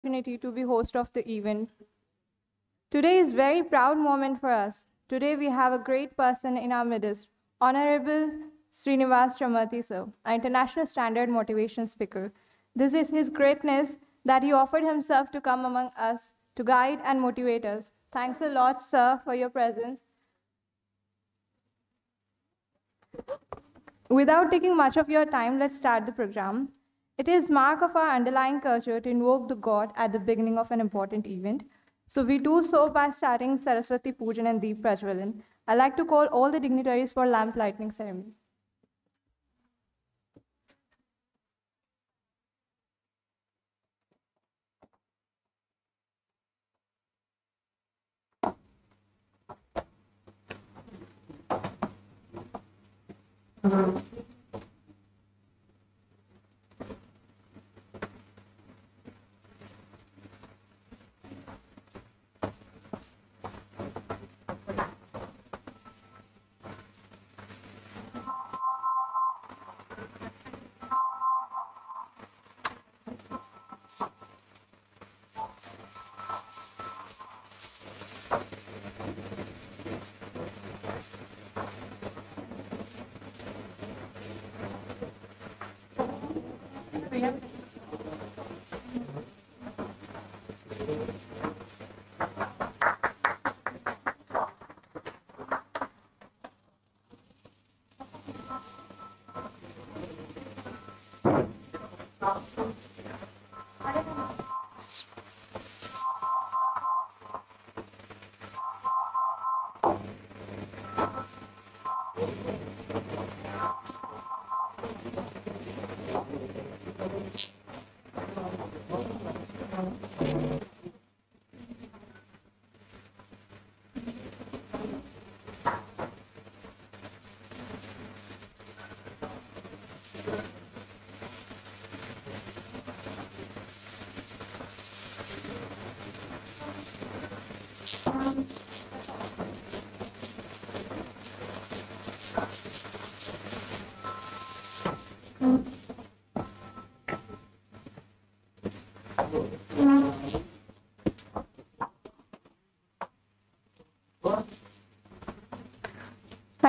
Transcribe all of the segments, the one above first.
opportunity to be host of the event. Today is a very proud moment for us. Today we have a great person in our midst, Honorable Srinivas Chamarthi sir, an international standard motivation speaker. This is his greatness that he offered himself to come among us to guide and motivate us. Thanks a lot, sir, for your presence. Without taking much of your time, let's start the program. It is mark of our underlying culture to invoke the god at the beginning of an important event. So we do so by starting Saraswati Pujan and Deep Prajwalan. I'd like to call all the dignitaries for lamp lighting ceremony.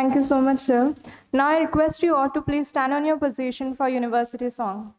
Thank you so much, sir. Now I request you all to please stand on your position for university song.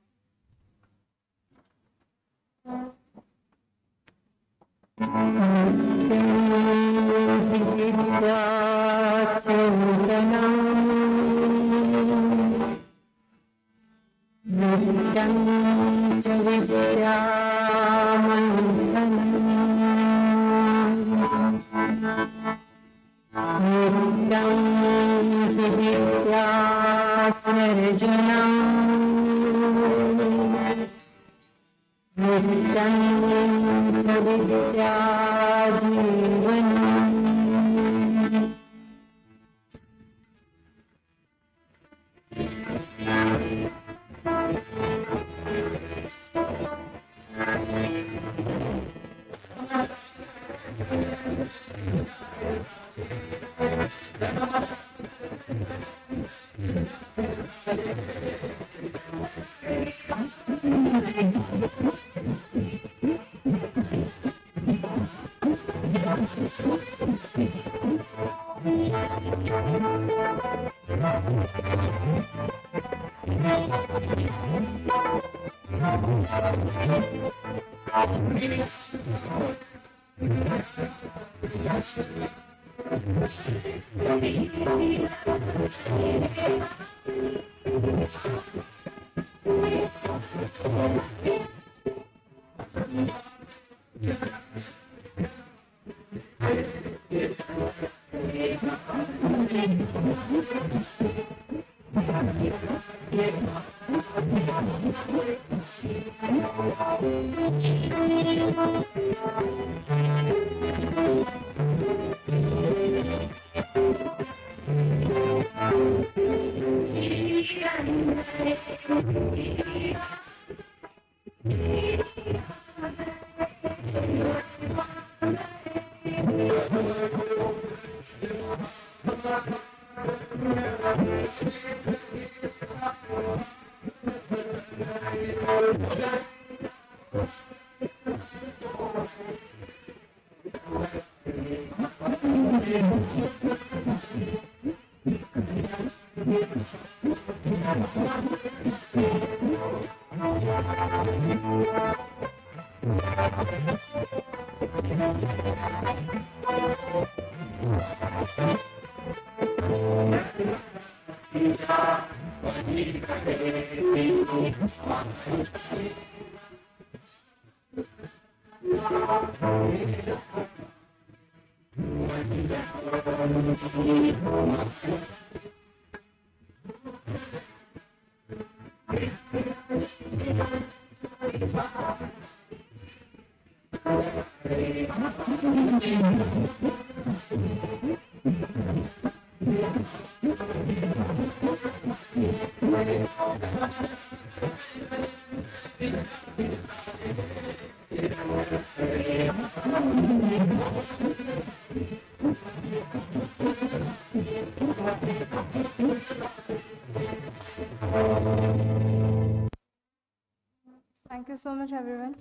Thank you so much, everyone.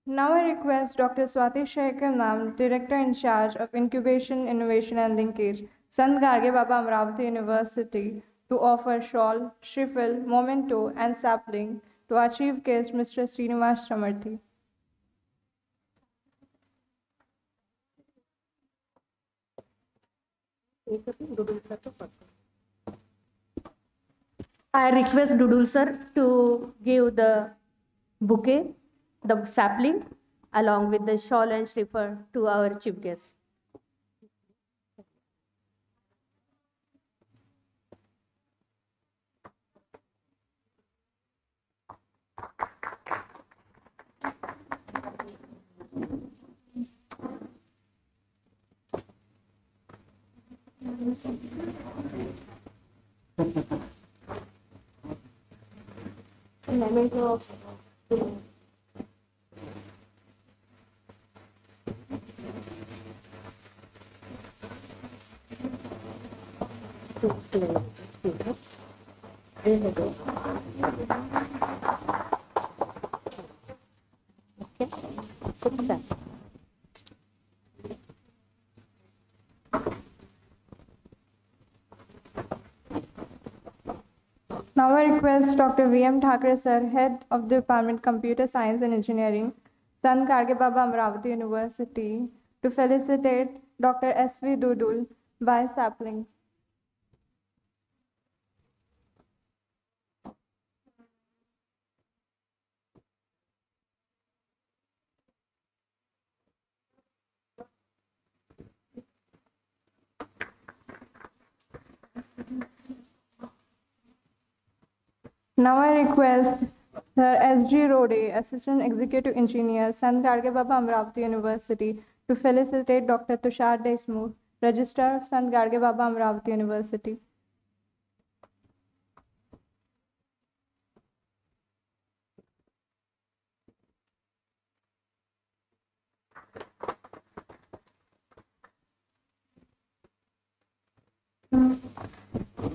Now I request Dr. Swati Shekhar Ma'am, Director in charge of Incubation, Innovation and Linkage, Sant Garge Baba Amravati University, to offer shawl, shriffle, memento and sapling to our chief guest, Mr. Srinivas Chamarthi. I request Dudul sir to give the bouquet, the sapling, along with the shawl and slipper to our chief guest. Now I request Dr. V.M. Thakre sir, Head of the Department Computer Science and Engineering, Sant Garge Baba Amravati University, to felicitate Dr. S.V. Dudul by sapling. Now I request Sir S.G. Rode, Assistant Executive Engineer, Sant Garge Baba Amravati University, to felicitate Dr. Tushar Deshmukh, Registrar of Sant Garge Baba Amravati University.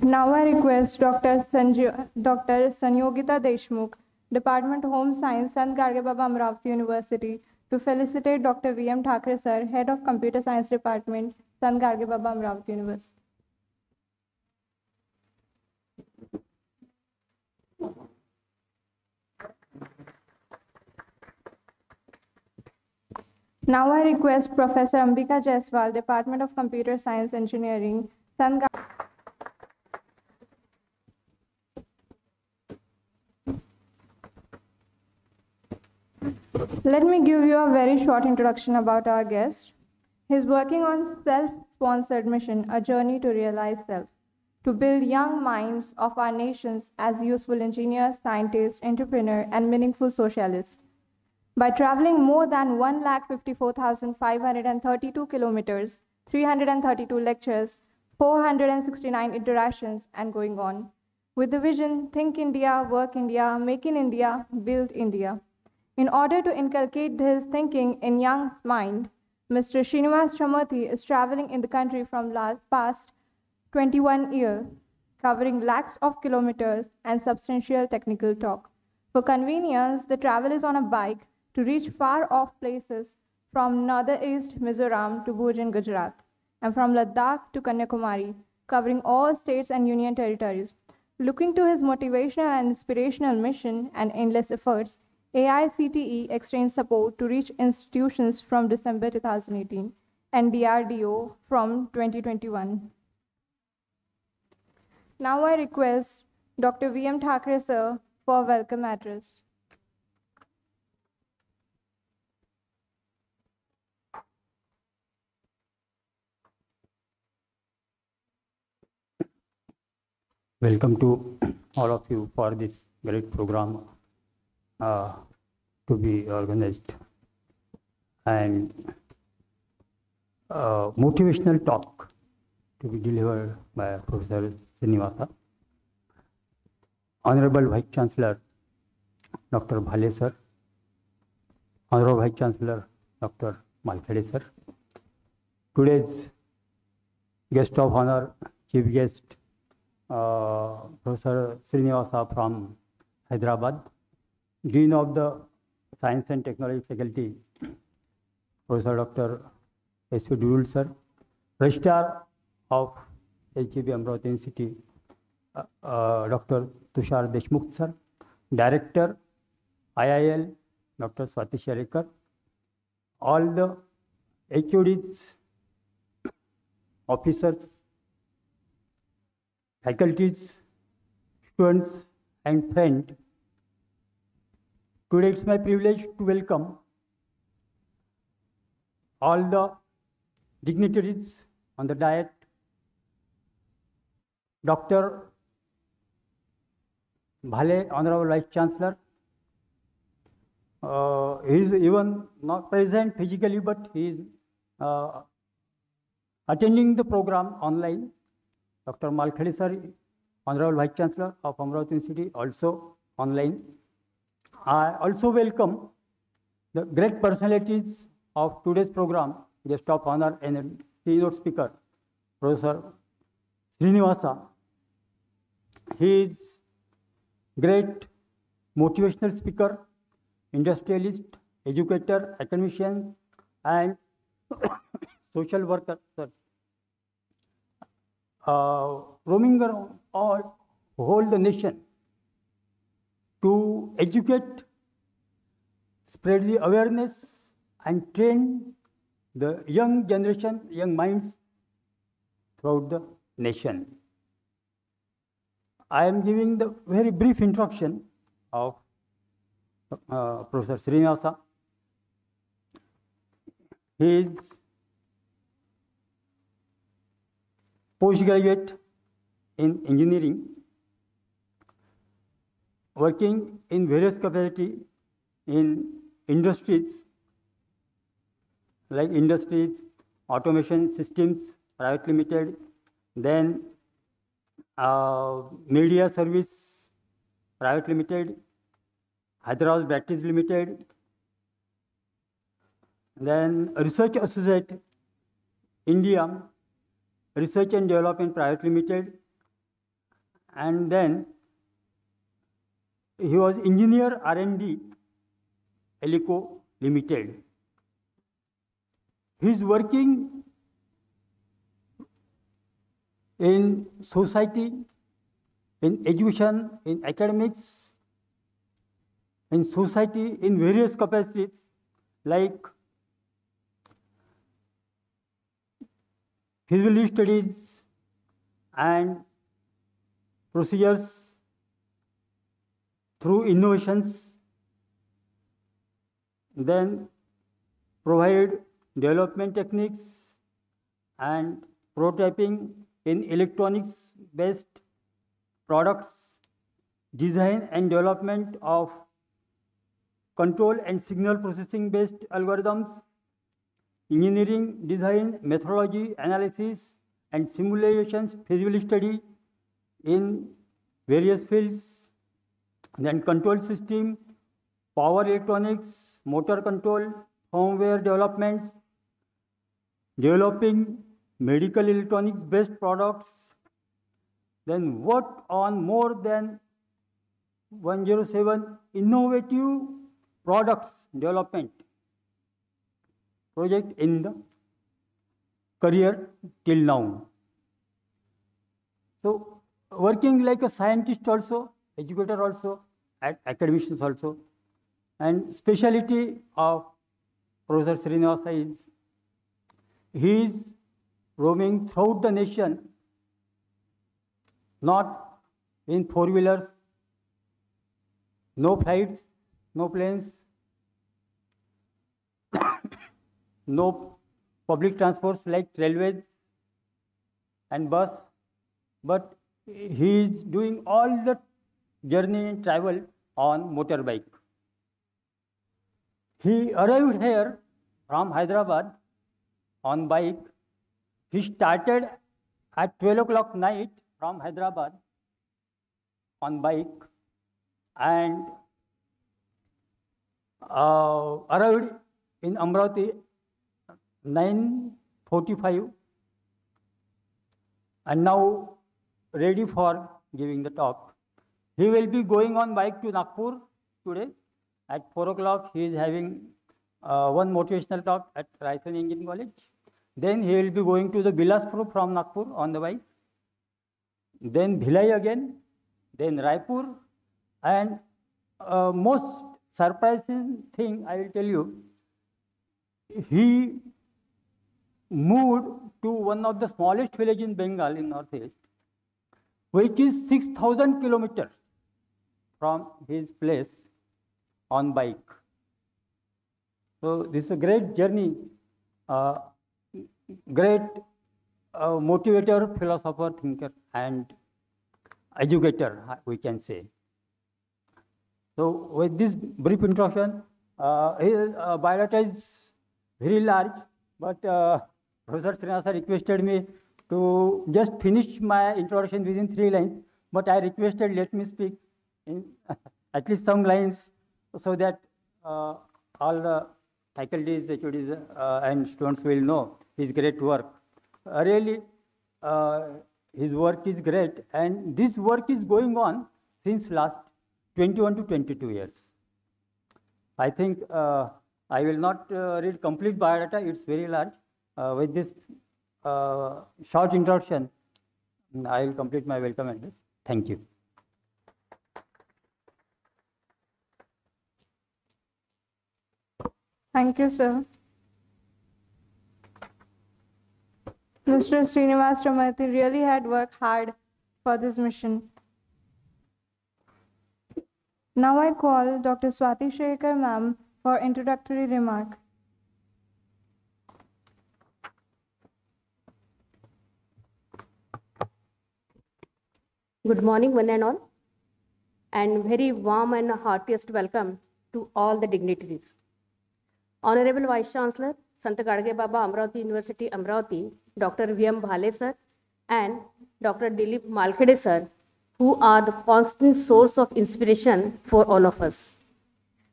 Now I request Dr. Sanyogita Deshmukh, Department Home Science, Sant Garge Baba Amravati University, to felicitate Dr. V.M. Thakre sir, Head of Computer Science Department, Sant Garge Baba Amravati University. Now I request Professor Ambika Jaiswal, Department of Computer Science Engineering, Sant Garge. Let me give you a very short introduction about our guest. He is working on self-sponsored mission, a journey to realize self, to build young minds of our nations as useful engineers, scientists, entrepreneurs, and meaningful socialists. By traveling more than 1,54,532 kilometers, 332 lectures, 469 interactions, and going on. With the vision, Think India, Work India, Make in India, Build India. In order to inculcate his thinking in young mind, Mr. Srinivas Chamarthi is traveling in the country from past 21 years, covering lakhs of kilometers and substantial technical talk. For convenience, the travel is on a bike to reach far-off places from northeast Mizoram to Bhuj in Gujarat, and from Ladakh to Kanyakumari, covering all states and union territories. Looking to his motivational and inspirational mission and endless efforts, AICTE extends support to reach institutions from December 2018 and DRDO from 2021. Now I request Dr. V.M. Thackeray, sir, for a welcome address. Welcome to all of you for this great program to be organized, and motivational talk to be delivered by Professor Srinivasa. Honorable Vice Chancellor Dr. Bhale sir, Honorable Vice Chancellor Dr. Malkhede sir, today's guest of honor, Chief Guest Professor Srinivasa from Hyderabad, Dean of the Science and Technology Faculty, Professor Dr. S.V. Dudul sir, Registrar of HGB Amravati University, Dr. Tushar Deshmukh sir, Director IIL, Dr. Swati Sharekar, all the HODs, officers, faculties, students, and friends. Today it's my privilege to welcome all the dignitaries on the diet. Dr. Bhale, Honorable Vice Chancellor, he is even not present physically, but he is attending the program online. Dr. Malkhede sir, Honorable Vice Chancellor of Amravati University, also online. I also welcome the great personalities of today's program, guest of honor and keynote speaker, Professor Srinivasa. He is great motivational speaker, industrialist, educator, academician, and social worker. Roaming around whole the nation to educate, spread the awareness, and train the young generation, young minds throughout the nation. I am giving the very brief introduction of Professor Srinivasa. He is postgraduate in engineering, working in various capacity in industries like industries, automation systems, private limited, then media service, private limited, Hyderabad Batteries Limited, then research associate, India, Research and Development Private Limited, and then he was engineer R&D, Elico Limited. He is working in society, in education, in academics, in society, in various capacities like feasibility studies and procedures through innovations, then provide development techniques and prototyping in electronics based products, design and development of control and signal processing based algorithms, engineering, design, methodology, analysis and simulations, feasibility study in various fields, then control system, power electronics, motor control, firmware developments, developing medical electronics based products, then work on more than 107 innovative products development. project in the career till now. So working like a scientist also, educator also, academicians also, and speciality of Professor Srinivas is he is roaming throughout the nation, not in four-wheelers, no flights, no planes, no public transports like railways and bus, but he is doing all the journey and travel on motorbike. He arrived here from Hyderabad on bike. He started at 12 o'clock night from Hyderabad on bike and arrived in Amravati 9:45 and now ready for giving the talk. He will be going on bike to Nagpur today. At 4 o'clock, he is having one motivational talk at Raisen Engineering College. Then he will be going to the Bilaspur from Nagpur on the bike. Then Bhilai again, then Raipur. And most surprising thing I will tell you, he moved to one of the smallest village in Bengal in Northeast, which is 6,000 kilometers from his place on bike. So this is a great journey, great motivator, philosopher, thinker, and educator, we can say. So with this brief introduction, his biodata is very large, but Professor Srinivas requested me to just finish my introduction within 3 lines, but I requested let me speak in at least some lines so that all the faculties, HODs, and students will know his great work. Really, his work is great, and this work is going on since last 21 to 22 years. I think I will not read complete biodata, it's very large. With this short introduction, I will complete my welcome address. Thank you. Thank you, sir. Mr. Srinivas Chamarthi really had worked hard for this mission. Now I call Dr. Swati Shekhar ma'am for introductory remark. Good morning, one and all, and very warm and heartiest welcome to all the dignitaries. Honorable Vice Chancellor, Sant Gadge Baba, Amravati University, Amravati, Dr. V.M. Bhale sir, and Dr. Dilip Malkhede sir, who are the constant source of inspiration for all of us.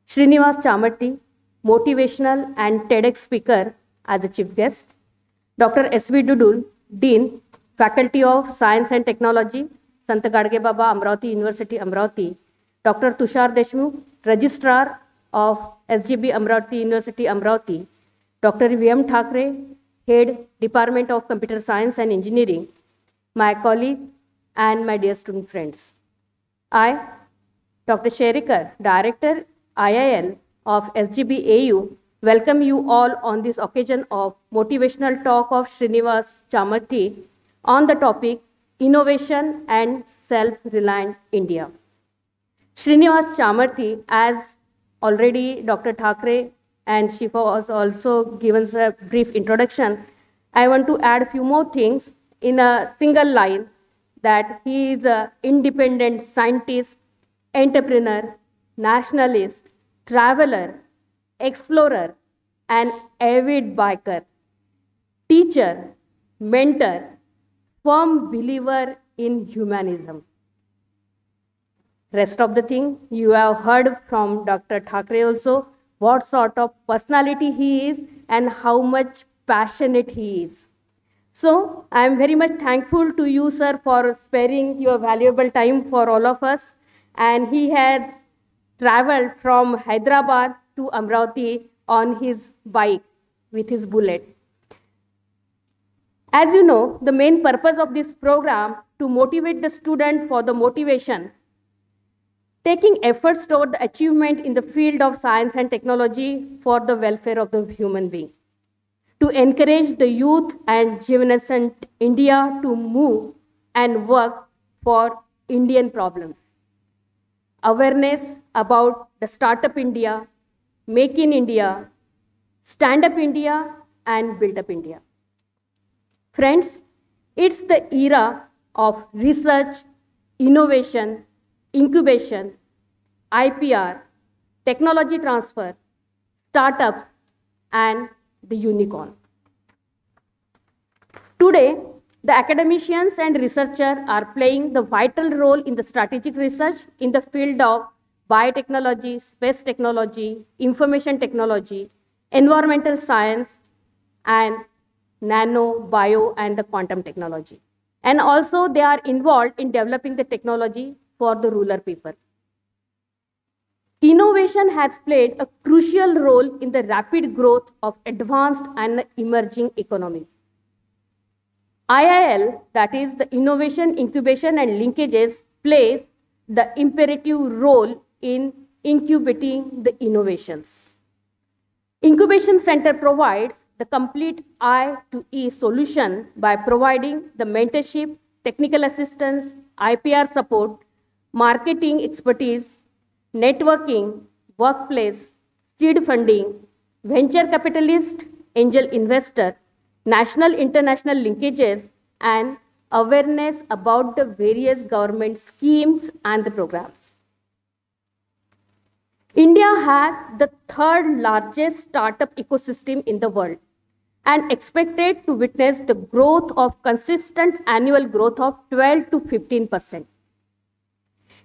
Srinivas Chamarthi, motivational and TEDx speaker as a chief guest. Dr. S.V. Dudul, Dean, Faculty of Science and Technology, Sant Gadge Baba, Amravati University, Amravati. Dr. Tushar Deshmukh, Registrar of SGB Amravati University, Amravati. Dr. V.M. Thackeray, Head, Department of Computer Science and Engineering. My colleague and my dear student friends. I, Dr. Sherikar, Director, IIL of SGB AU, welcome you all on this occasion of motivational talk of Srinivas Chamarthi on the topic Innovation and Self-Reliant India. Srinivas Chamarthi, as already Dr. Thackeray and Shifa has also given us a brief introduction, I want to add a few more things in a single line that he is an independent scientist, entrepreneur, nationalist, traveler, explorer, and avid biker, teacher, mentor, firm believer in humanism. Rest of the thing you have heard from Dr. Thackeray also, what sort of personality he is and how much passionate he is. So I am very much thankful to you, sir, for sparing your valuable time for all of us. And he has traveled from Hyderabad to Amravati on his bike with his bullet. As you know, the main purpose of this program to motivate the student for the motivation, taking efforts toward the achievement in the field of science and technology for the welfare of the human being, to encourage the youth and juvenescent India to move and work for Indian problems. Awareness about the Startup India, Make in India, Stand Up India, and Build Up India. Friends, it's the era of research, innovation, incubation, IPR, technology transfer, startups, and the unicorn. Today, the academicians and researchers are playing the vital role in the strategic research in the field of biotechnology, space technology, information technology, environmental science, and nano, bio, and the quantum technology. And also they are involved in developing the technology for the rural people. Innovation has played a crucial role in the rapid growth of advanced and emerging economies. IIL, that is the Innovation, Incubation and Linkages, plays the imperative role in incubating the innovations. Incubation Center provides the complete I-to-E solution by providing the mentorship, technical assistance, IPR support, marketing expertise, networking, workplace, seed funding, venture capitalist, angel investor, national international linkages, and awareness about the various government schemes and the programs. India has the third largest startup ecosystem in the world and expected to witness the growth of consistent annual growth of 12 to 15%.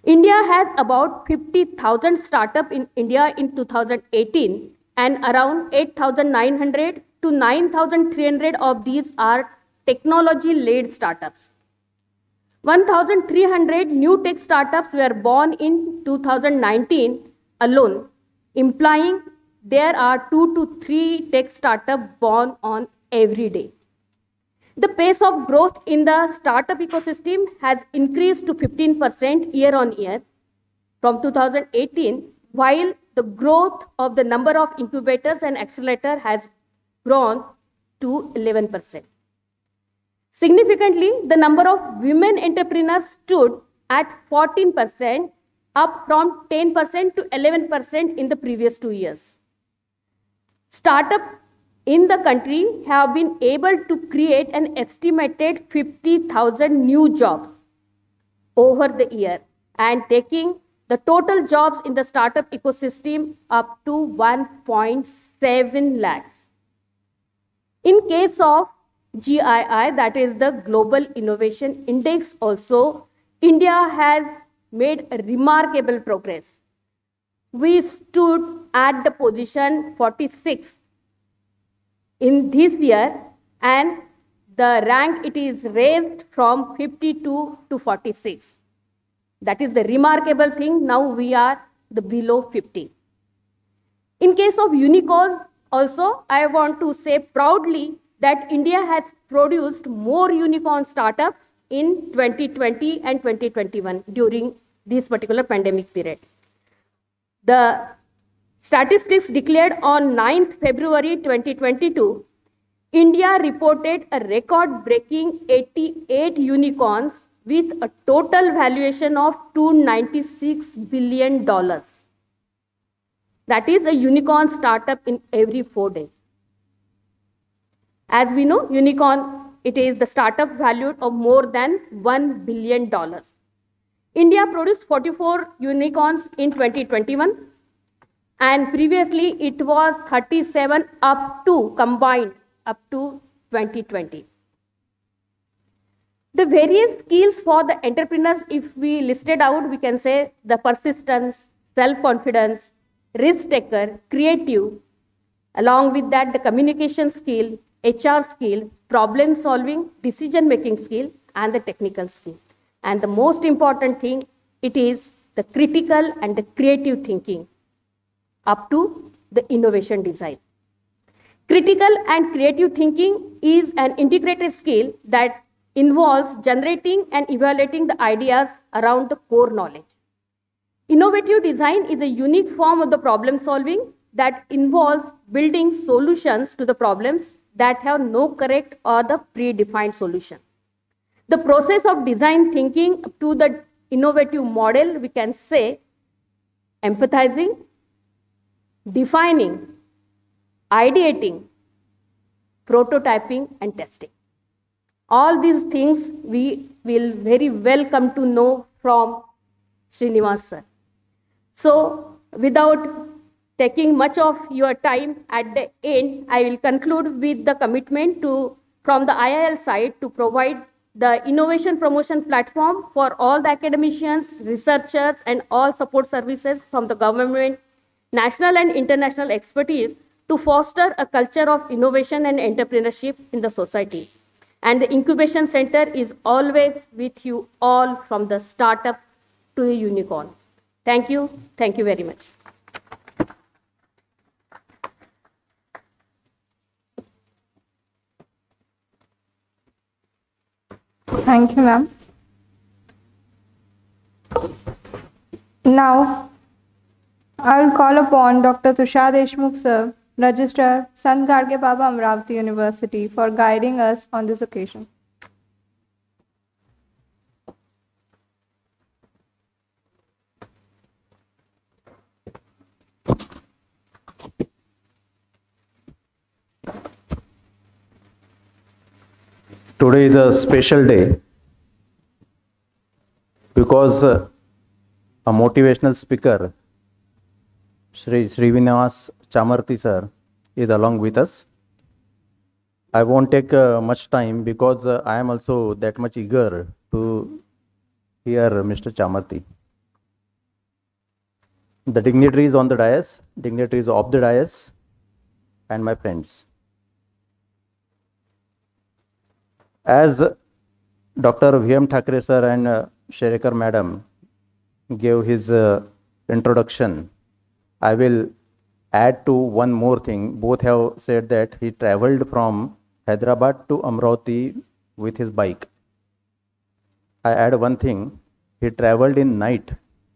India has about 50,000 startups in India in 2018, and around 8,900 to 9,300 of these are technology-led startups. 1,300 new tech startups were born in 2019 alone, implying there are 2 to 3 tech startups born on every day. The pace of growth in the startup ecosystem has increased to 15% year on year from 2018, while the growth of the number of incubators and accelerators has grown to 11%. Significantly, the number of women entrepreneurs stood at 14%, up from 10% to 11% in the previous 2 years. Startups in the country have been able to create an estimated 50,000 new jobs over the year and taking the total jobs in the startup ecosystem up to 1.7 lakhs. In case of GII, that is the Global Innovation Index also, India has made a remarkable progress. We stood at the position 46 in this year, and the rank it is raised from 52 to 46. That is the remarkable thing. Now we are the below 50. In case of unicorns also, I want to say proudly that India has produced more unicorn startups in 2020 and 2021 during this particular pandemic period. The statistics declared on 9th February 2022, India reported a record-breaking 88 unicorns with a total valuation of $296 billion. That is a unicorn startup in every 4 days. As we know, unicorn, it is the startup valued of more than $1 billion. India produced 44 unicorns in 2021, and previously it was 37 up to combined up to 2020. The various skills for the entrepreneurs, if we listed out, we can say the persistence, self-confidence, risk taker, creative, along with that the communication skill, HR skill, problem solving, decision making skill, and the technical skill. And the most important thing, it is the critical and the creative thinking up to the innovation design. Critical and creative thinking is an integrated skill that involves generating and evaluating the ideas around the core knowledge. Innovative design is a unique form of the problem solving that involves building solutions to the problems that have no correct or the predefined solution. The process of design thinking to the innovative model, we can say empathizing, defining, ideating, prototyping, and testing. All these things we will very well come to know from Srinivas sir. So, without taking much of your time at the end, I will conclude with the commitment from the IIL side to provide the innovation promotion platform for all the academicians, researchers, and all support services from the government, national and international expertise to foster a culture of innovation and entrepreneurship in the society. And the Incubation Center is always with you all from the startup to the unicorn. Thank you. Thank you very much. Thank you, ma'am. Now, I will call upon Dr. Tushar Deshmukh sir, Registrar, Sant Gadge Baba, Amravati University, for guiding us on this occasion. Today is a special day because a motivational speaker, Srinivas Chamarthi sir, is along with us. I won't take much time because I am also that much eager to hear Mr. Chamarthi. The dignitaries on the dais, dignitaries of the dais, and my friends. As Dr. V.M. Thackeray sir and Sherekar madam gave his introduction, I will add to one more thing. Both have said that he traveled from Hyderabad to Amravati with his bike. I add one thing. He traveled in night.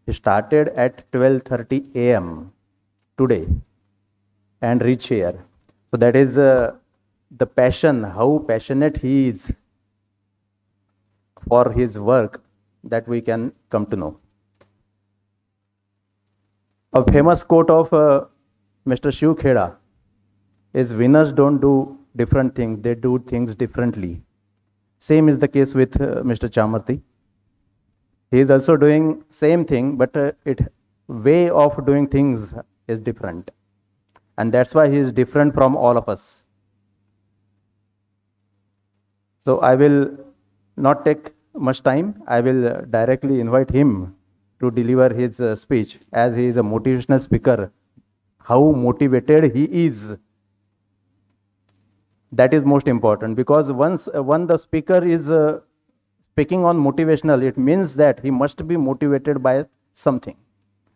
He started at 12:30 a.m. today and reached here. So that is the passion, how passionate he is for his work, that we can come to know. A famous quote of Mr. Shiv Kheda is, winners don't do different things, they do things differently. Same is the case with Mr. Chamarthi. He is also doing same thing, but way of doing things is different. And that's why he is different from all of us. So I will not take much time. I will directly invite him to deliver his speech, as he is a motivational speaker. How motivated he is, that is most important, because once the speaker is speaking on motivational, it means that he must be motivated by something.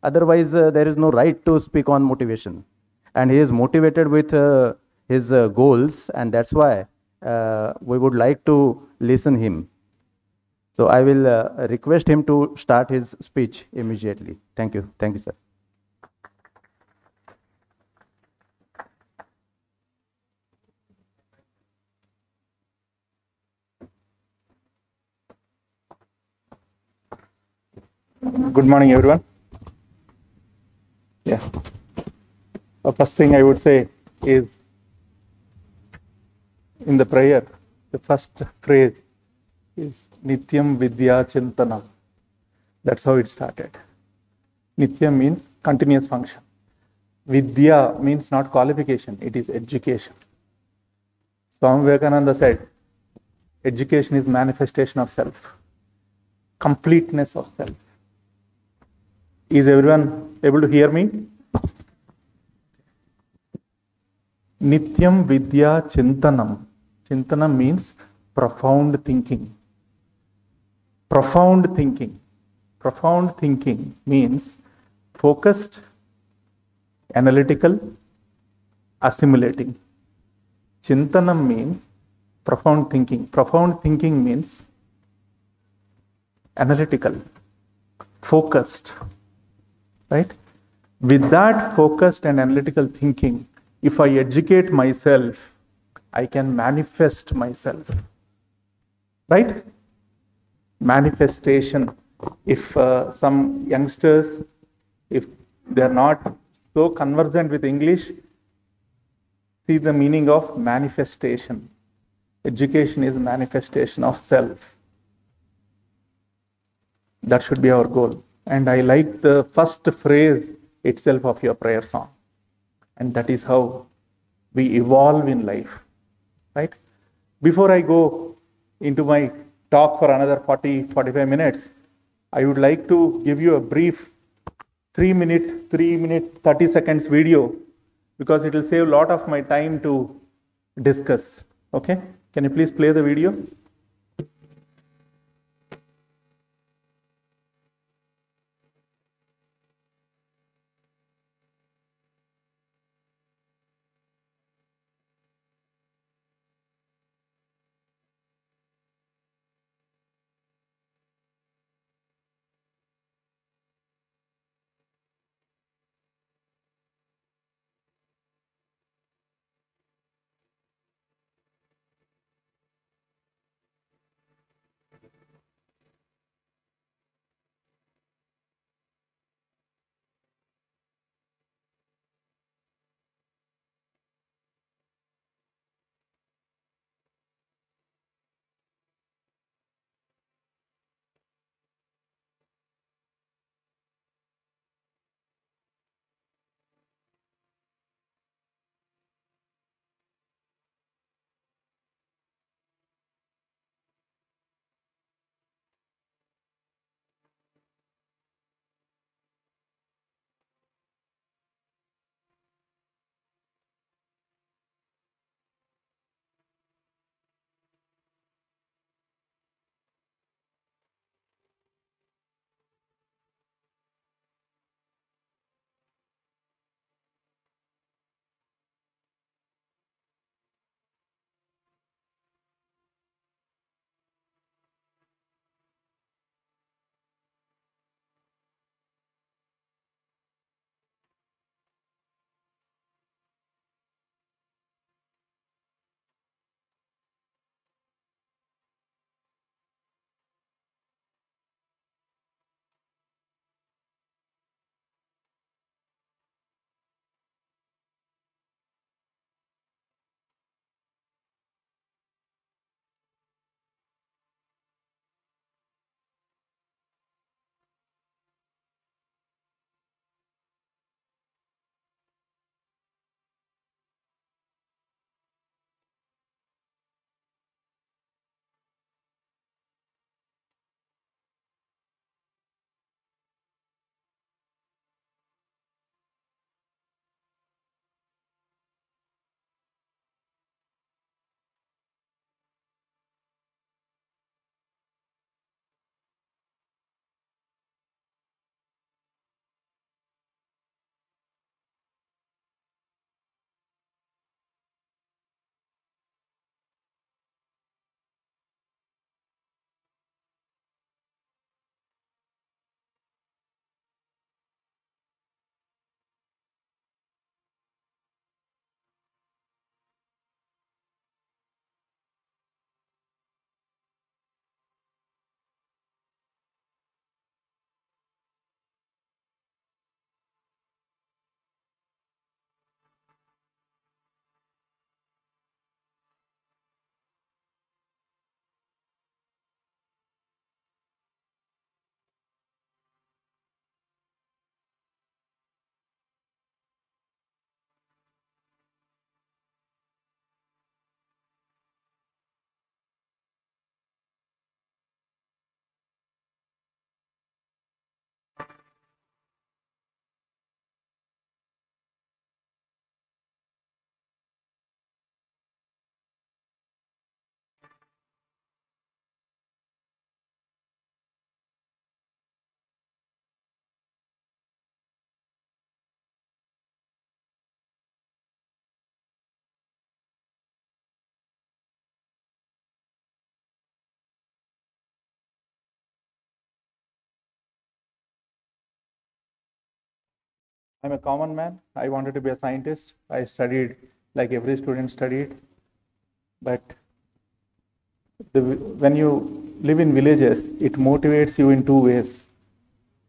Otherwise, there is no right to speak on motivation. And he is motivated with his goals, and that's why we would like to listen him. So I will request him to start his speech immediately. Thank you. Thank you, sir. Good morning, everyone. Yeah. The first thing I would say is, in the prayer, the first phrase is Nityam Vidya Chintanam. That's how it started. Nityam means continuous function. Vidya means not qualification, it is education. Swami Vivekananda said, education is manifestation of self, completeness of self. Is everyone able to hear me? Nityam Vidya Chintanam. Chintanam means profound thinking. Profound thinking. Profound thinking means focused, analytical, assimilating. Chintanam means profound thinking. Profound thinking means analytical, focused, right? With that focused and analytical thinking, if I educate myself, I can manifest myself, right? Manifestation. If some youngsters, if they're not so conversant with English, see the meaning of manifestation. Education is manifestation of self. That should be our goal. And I like the first phrase itself of your prayer song. And that is how we evolve in life, right? Before I go into my talk for another 45 minutes, I would like to give you a brief 3-minute, 30 seconds video, because it will save a lot of my time to discuss. Okay? Can you please play the video? I'm a common man. I wanted to be a scientist. I studied like every student studied. But when you live in villages, it motivates you in two ways.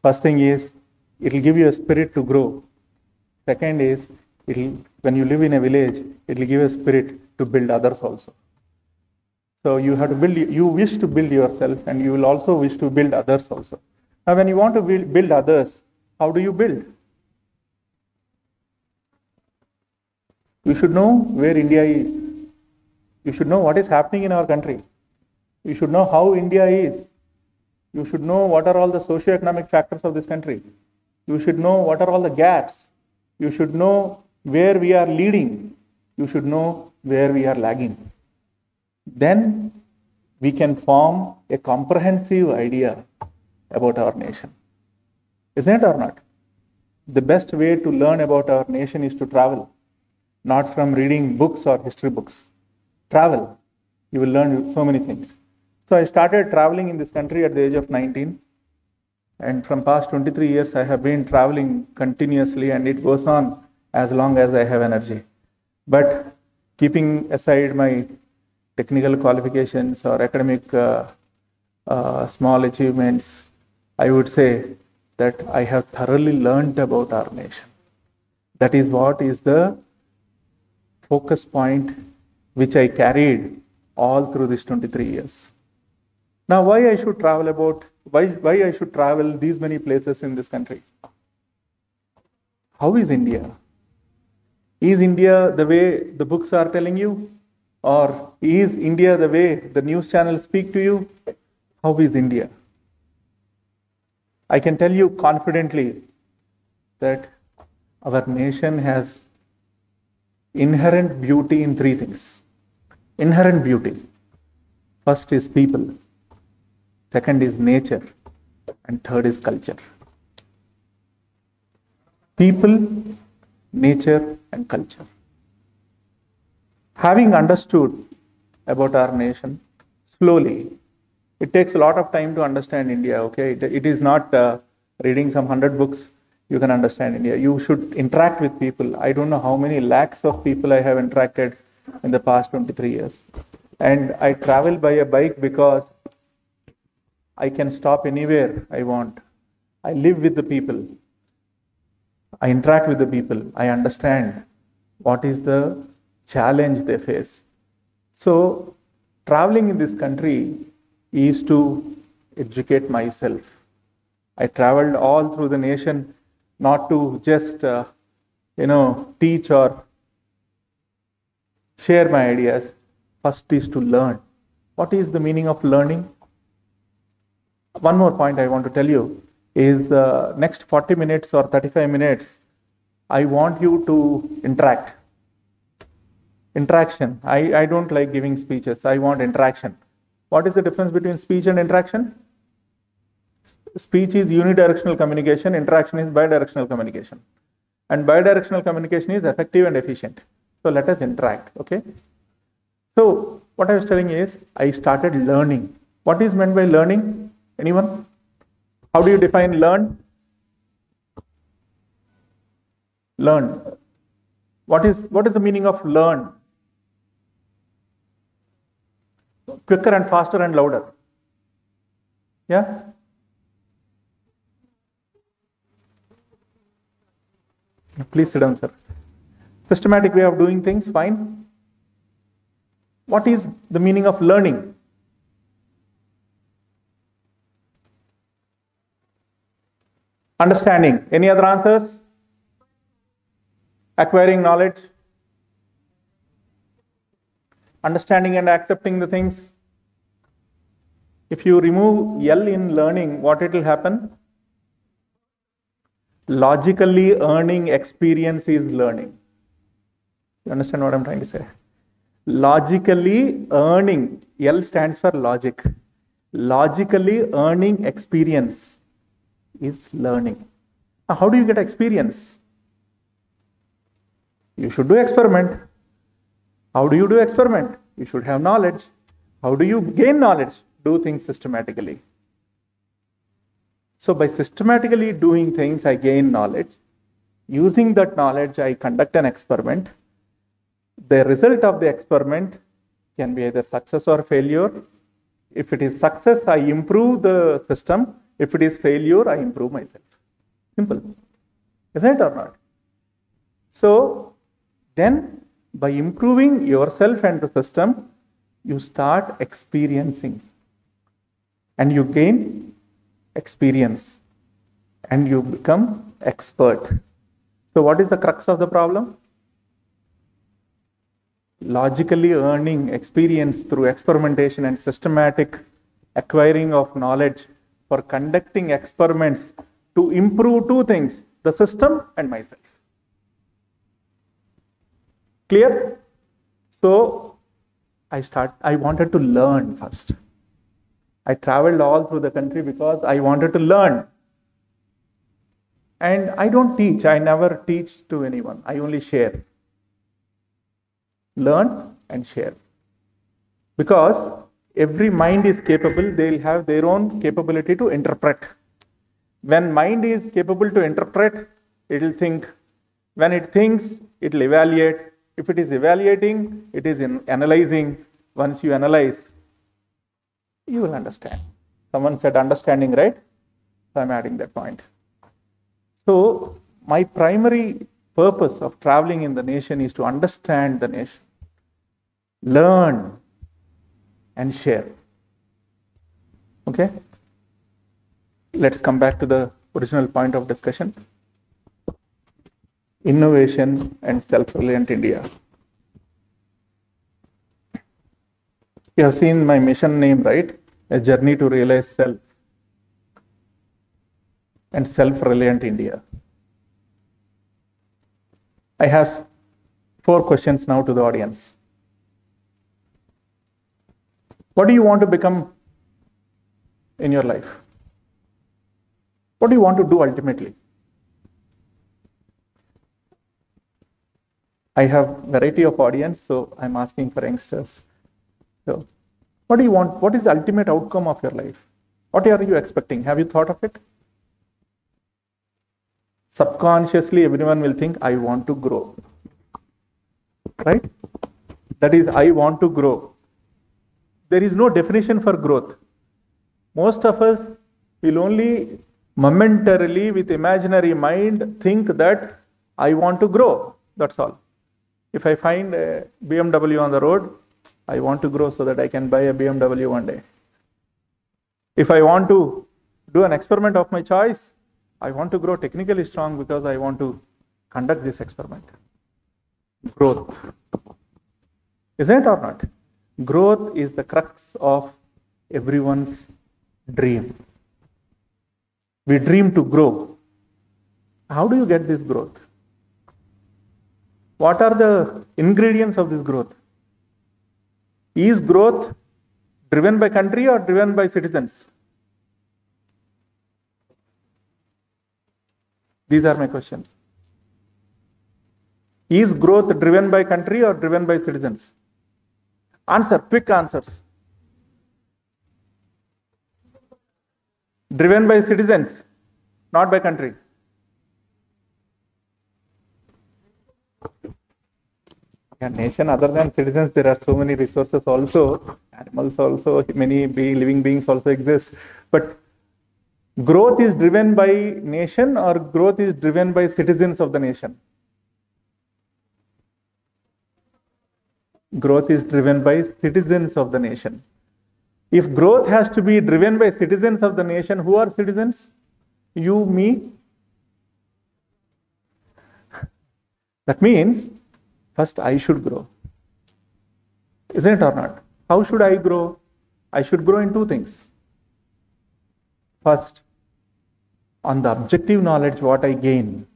First thing is, it will give you a spirit to grow. Second is, when you live in a village, it will give you a spirit to build others also. So you have to you wish to build yourself, and you will also wish to build others also. Now when you want to build others, how do you build? You should know where India is. You should know what is happening in our country. You should know how India is. You should know what are all the socio-economic factors of this country. You should know what are all the gaps. You should know where we are leading. You should know where we are lagging. Then we can form a comprehensive idea about our nation. Isn't it or not? The best way to learn about our nation is to travel, not from reading books or history books. Travel. You will learn so many things. So I started traveling in this country at the age of 19. And from past 23 years, I have been traveling continuously, and it goes on as long as I have energy. But keeping aside my technical qualifications or academic small achievements, I would say that I have thoroughly learned about our nation. That is what is the focus point which I carried all through these 23 years. Now, why I should travel these many places in this country? How is India? Is India the way the books are telling you? Or is India the way the news channels speak to you? How is India? I can tell you confidently that our nation has inherent beauty in three things. Inherent beauty. First is people. Second is nature. And third is culture. People, nature, and culture. Having understood about our nation slowly, it takes a lot of time to understand India, okay? It is not reading some 100 books, you can understand India. You should interact with people. I don't know how many lakhs of people I have interacted in the past 23 years. And I travel by a bike because I can stop anywhere I want. I live with the people. I interact with the people. I understand what is the challenge they face. So, traveling in this country is to educate myself. I traveled all through the nation not to just, teach or share my ideas. First is to learn. What is the meaning of learning? One more point I want to tell you is next 40 minutes or 35 minutes, I want you to interact. Interaction. I don't like giving speeches. I want interaction. What is the difference between speech and interaction? Speech is unidirectional communication. Interaction is bidirectional communication. And bidirectional communication is effective and efficient. So let us interact, okay? So what I was telling is, I started learning. What is meant by learning? Anyone? How do you define learn? Learn. What is the meaning of learn? Quicker and faster and louder. Yeah? Please sit down, sir. Systematic way of doing things, fine. What is the meaning of learning? Understanding. Any other answers? Acquiring knowledge. Understanding and accepting the things. If you remove L in learning, what it will happen? Logically earning experience is learning. You understand what I'm trying to say? Logically earning, L stands for logic. Logically earning experience is learning. Now, how do you get experience? You should do experiment. How do you do experiment? You should have knowledge. How do you gain knowledge? Do things systematically. So by systematically doing things, I gain knowledge. Using that knowledge, I conduct an experiment. The result of the experiment can be either success or failure. If it is success, I improve the system. If it is failure, I improve myself. Simple. Isn't it or not? So, then by improving yourself and the system, you start experiencing. And you gain experience. And you become expert. So, what is the crux of the problem? Logically earning experience through experimentation and systematic acquiring of knowledge for conducting experiments to improve two things, the system and myself. Clear? So, I wanted to learn first. I traveled all through the country because I wanted to learn. And I don't teach, I never teach to anyone, I only share. Learn and share. Because every mind is capable, they'll have their own capability to interpret. When mind is capable to interpret, it will think. When it thinks, it will evaluate. If it is evaluating, it is analyzing. Once you analyze, you will understand. Someone said understanding, right? So I'm adding that point. So my primary purpose of traveling in the nation is to understand the nation. Learn and share. Okay? Let's come back to the original point of discussion. Innovation and self-reliant India. You have seen my mission name, right? A journey to realize self and self-reliant India. I have 4 questions now to the audience. What do you want to become in your life? What do you want to do ultimately? I have variety of audience, so I'm asking for youngsters. So, what do you want? What is the ultimate outcome of your life? What are you expecting? Have you thought of it? Subconsciously, everyone will think, I want to grow. Right? That is, I want to grow. There is no definition for growth. Most of us will only momentarily, with imaginary mind, think that I want to grow. That's all. If I find a BMW on the road, I want to grow so that I can buy a BMW one day. If I want to do an experiment of my choice, I want to grow technically strong because I want to conduct this experiment. Growth. Isn't it or not? Growth is the crux of everyone's dream. We dream to grow. How do you get this growth? What are the ingredients of this growth? Is growth driven by country or driven by citizens? These are my questions. Is growth driven by country or driven by citizens? Answer, quick answers. Driven by citizens, not by country. A nation other than citizens, there are so many resources also, animals also, many living beings also exist. But growth is driven by nation or growth is driven by citizens of the nation? Growth is driven by citizens of the nation. If growth has to be driven by citizens of the nation, who are citizens? You, me. That means, first I should grow. Isn't it or not? How should I grow? I should grow in 2 things. First, on the objective knowledge what I gain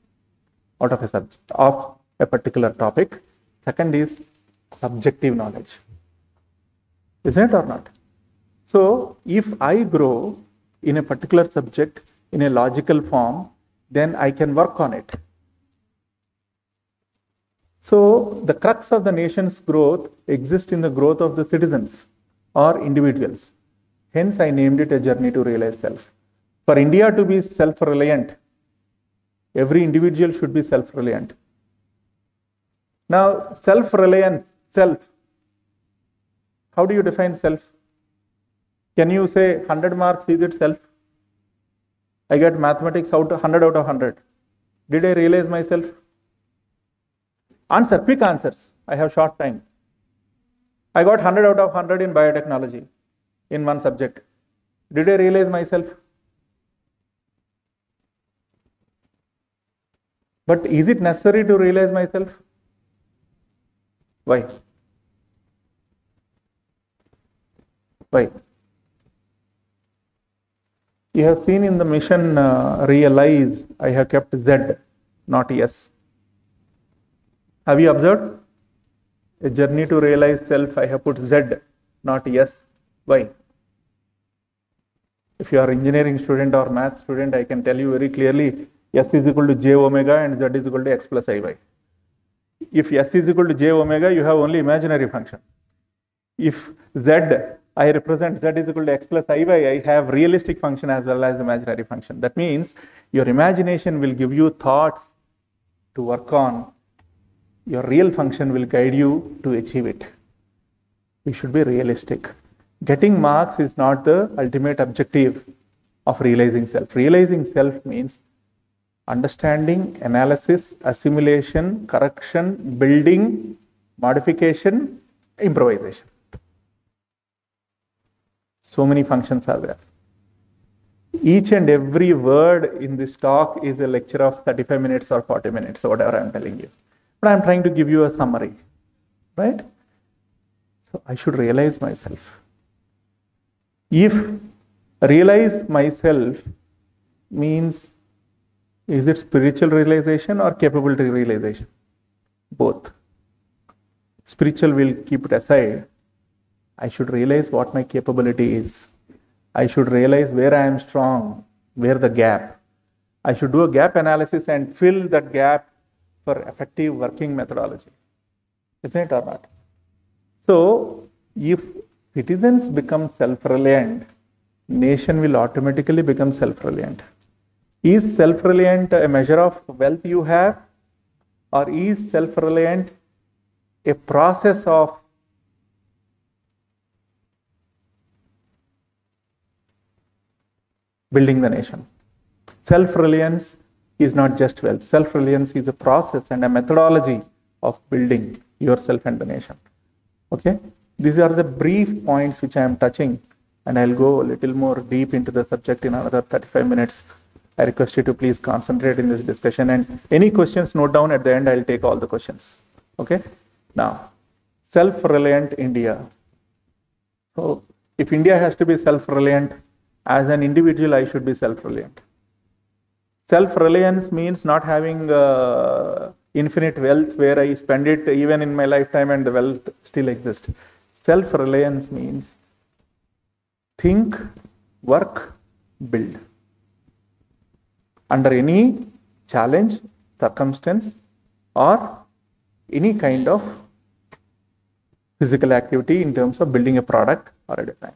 out of a subject, of a particular topic. Second is subjective knowledge. Isn't it or not? So, if I grow in a particular subject in a logical form, then I can work on it. So, the crux of the nation's growth exists in the growth of the citizens or individuals. Hence, I named it a journey to realize self. For India to be self-reliant, Every individual should be self-reliant. Now, self-reliance, self. How do you define self? Can you say 100 marks is it self? I get mathematics out of 100 out of 100. Did I realize myself? Answer, quick answers. I have short time. I got 100 out of 100 in biotechnology in one subject. Did I realize myself? But is it necessary to realize myself? Why? Why? You have seen in the mission Realize, I have kept Z, not S. Have you observed? A journey to realize self, I have put Z, not S. Why? If you are engineering student or math student, I can tell you very clearly, S is equal to J omega and Z is equal to X plus IY. If S is equal to J omega, you have only imaginary function. If Z, I represent Z is equal to X plus IY, I have realistic function as well as imaginary function. That means your imagination will give you thoughts to work on. Your real function will guide you to achieve it. We should be realistic. Getting marks is not the ultimate objective of realizing self. Realizing self means understanding, analysis, assimilation, correction, building, modification, improvisation. So many functions are there. Each and every word in this talk is a lecture of 35 minutes or 40 minutes, or whatever I'm telling you. But I'm trying to give you a summary, right? So I should realize myself. If realize myself means, is it spiritual realization or capability realization? Both. Spiritual will keep it aside. I should realize what my capability is. I should realize where I am strong, where the gap. I should do a gap analysis and fill that gap for effective working methodology. Isn't it or not? So, if citizens become self-reliant, nation will automatically become self-reliant. Is self-reliant a measure of wealth you have, or is self-reliant a process of building the nation? Self-reliance is not just wealth. Self-reliance is a process and a methodology of building yourself and the nation. Okay? These are the brief points which I am touching, and I'll go a little more deep into the subject in another 35 minutes. I request you to please concentrate in this discussion, and any questions note down at the end. I'll take all the questions. Okay? Now, self-reliant India. So, if India has to be self-reliant, as an individual, I should be self-reliant. Self-reliance means not having infinite wealth where I spend it even in my lifetime and the wealth still exists. Self-reliance means think, work, build. Under any challenge, circumstance, or any kind of physical activity in terms of building a product or a design.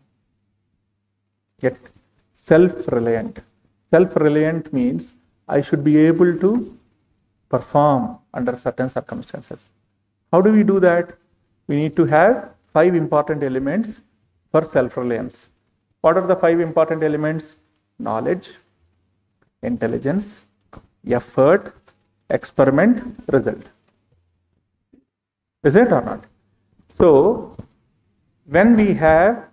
Yet, self-reliant. Self-reliant means I should be able to perform under certain circumstances. How do we do that? We need to have 5 important elements for self-reliance. What are the 5 important elements? Knowledge, intelligence, effort, experiment, result. Is it or not? So, when we have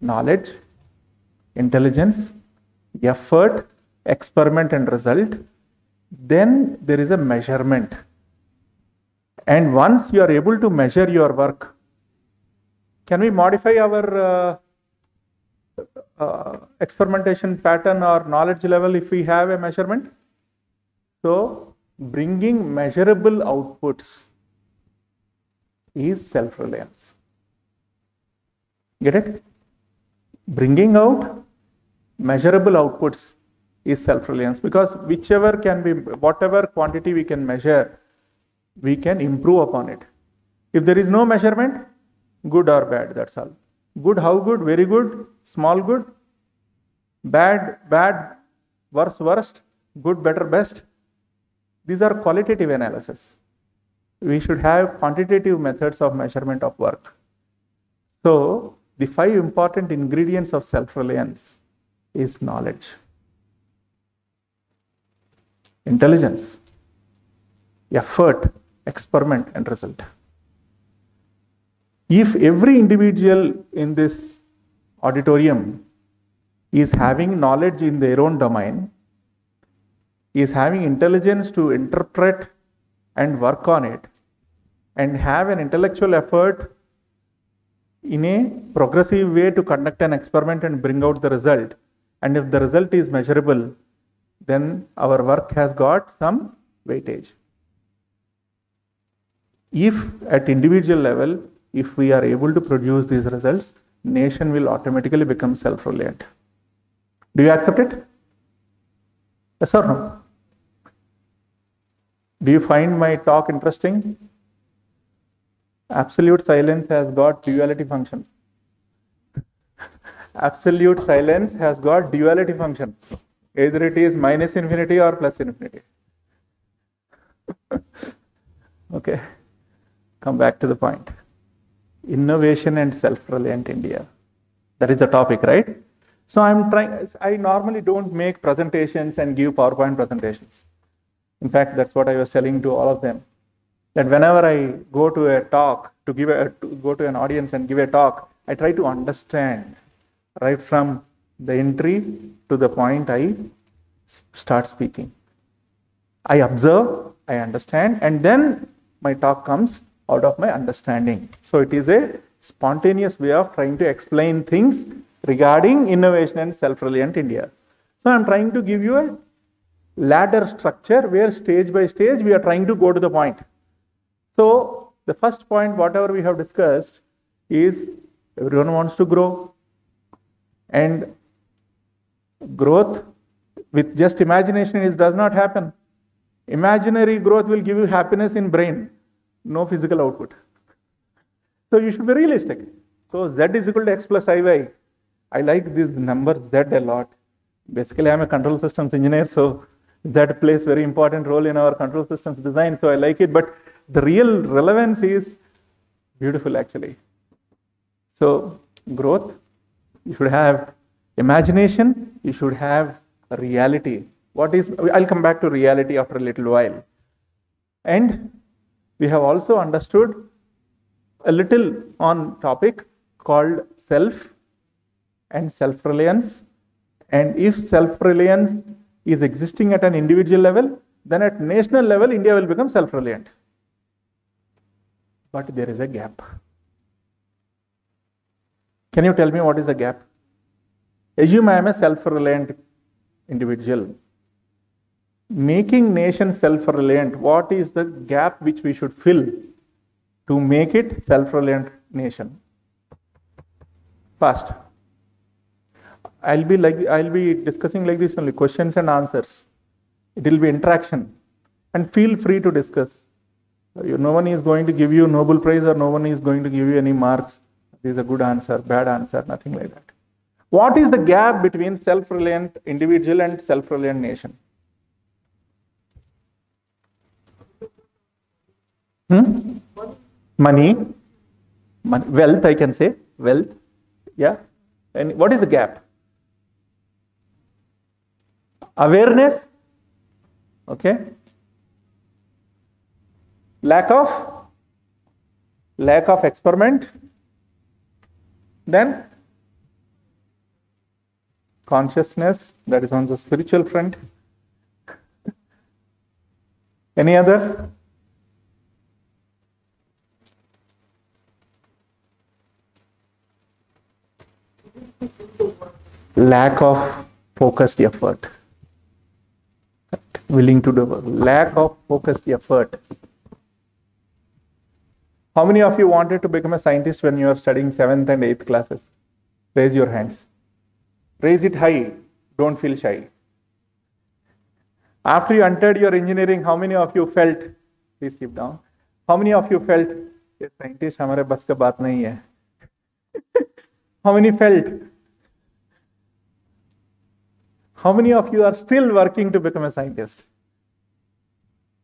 knowledge, intelligence, effort, experiment and result, then there is a measurement. And once you are able to measure your work, can we modify our experimentation pattern or knowledge level if we have a measurement? So, bringing measurable outputs is self-reliance. Get it? Bringing out measurable outputs is self-reliance, because whichever can be, whatever quantity we can measure, we can improve upon it. If there is no measurement, good or bad, that's all. Good, how good? Very good, small good, bad, bad, worst, worst, good, better, best. These are qualitative analysis. We should have quantitative methods of measurement of work. So, the 5 important ingredients of self-reliance is knowledge, intelligence, effort, experiment, and result. If every individual in this auditorium is having knowledge in their own domain, is having intelligence to interpret and work on it, and have an intellectual effort in a progressive way to conduct an experiment and bring out the result, and if the result is measurable, then our work has got some weightage. If at individual level, if we are able to produce these results, nation will automatically become self-reliant. Do you accept it? Yes or no? Do you find my talk interesting? Absolute silence has got duality function. Absolute silence has got duality function. Either it is minus infinity or plus infinity. Okay. Come back to the point. Innovation and self-reliant India. That is the topic, right? So I normally don't make presentations and give PowerPoint presentations. In fact, that's what I was telling to all of them. That whenever I go to a talk, go to an audience and give a talk, I try to understand right from the entry to the point I start speaking. I observe, I understand, and then my talk comes out of my understanding. So it is a spontaneous way of trying to explain things regarding innovation and self-reliant India. So I'm trying to give you a ladder structure where stage by stage we are trying to go to the point. So the first point, whatever we have discussed, is everyone wants to grow, and growth with just imagination does not happen. Imaginary growth will give you happiness in brain, no physical output. So you should be realistic. So Z is equal to X plus IY. I like this number Z a lot. Basically, I'm a control systems engineer, so that plays very important role in our control systems design. So I like it, but the real relevance is beautiful actually. So growth, you should have imagination, you should have reality. I'll come back to reality after a little while. And we have also understood a little on topic called self and self-reliance. And if self-reliance is existing at an individual level, then at national level, India will become self-reliant. But there is a gap. Can you tell me what is the gap? Assume I am a self-reliant individual. Making nation self-reliant, what is the gap which we should fill to make it self-reliant nation? Fast. I'll be discussing like this only, questions and answers. It will be interaction. And feel free to discuss. No one is going to give you Nobel Prize, or no one is going to give you any marks. This is a good answer, bad answer, nothing like that. What is the gap between self-reliant individual and self-reliant nation? Money, wealth, I can say, wealth. Yeah. And what is the gap? Awareness. Okay. Lack of experiment. Then consciousness, that is on the spiritual front. Any other? Lack of focused effort. Willing to do. Lack of focused effort. How many of you wanted to become a scientist when you are studying 7th and 8th classes? Raise your hands. Raise it high. Don't feel shy. After you entered your engineering, how many of you felt, please keep down, how many of you felt, ये scientist हमारे बस का बात नहीं है? How many felt? How many of you are still working to become a scientist?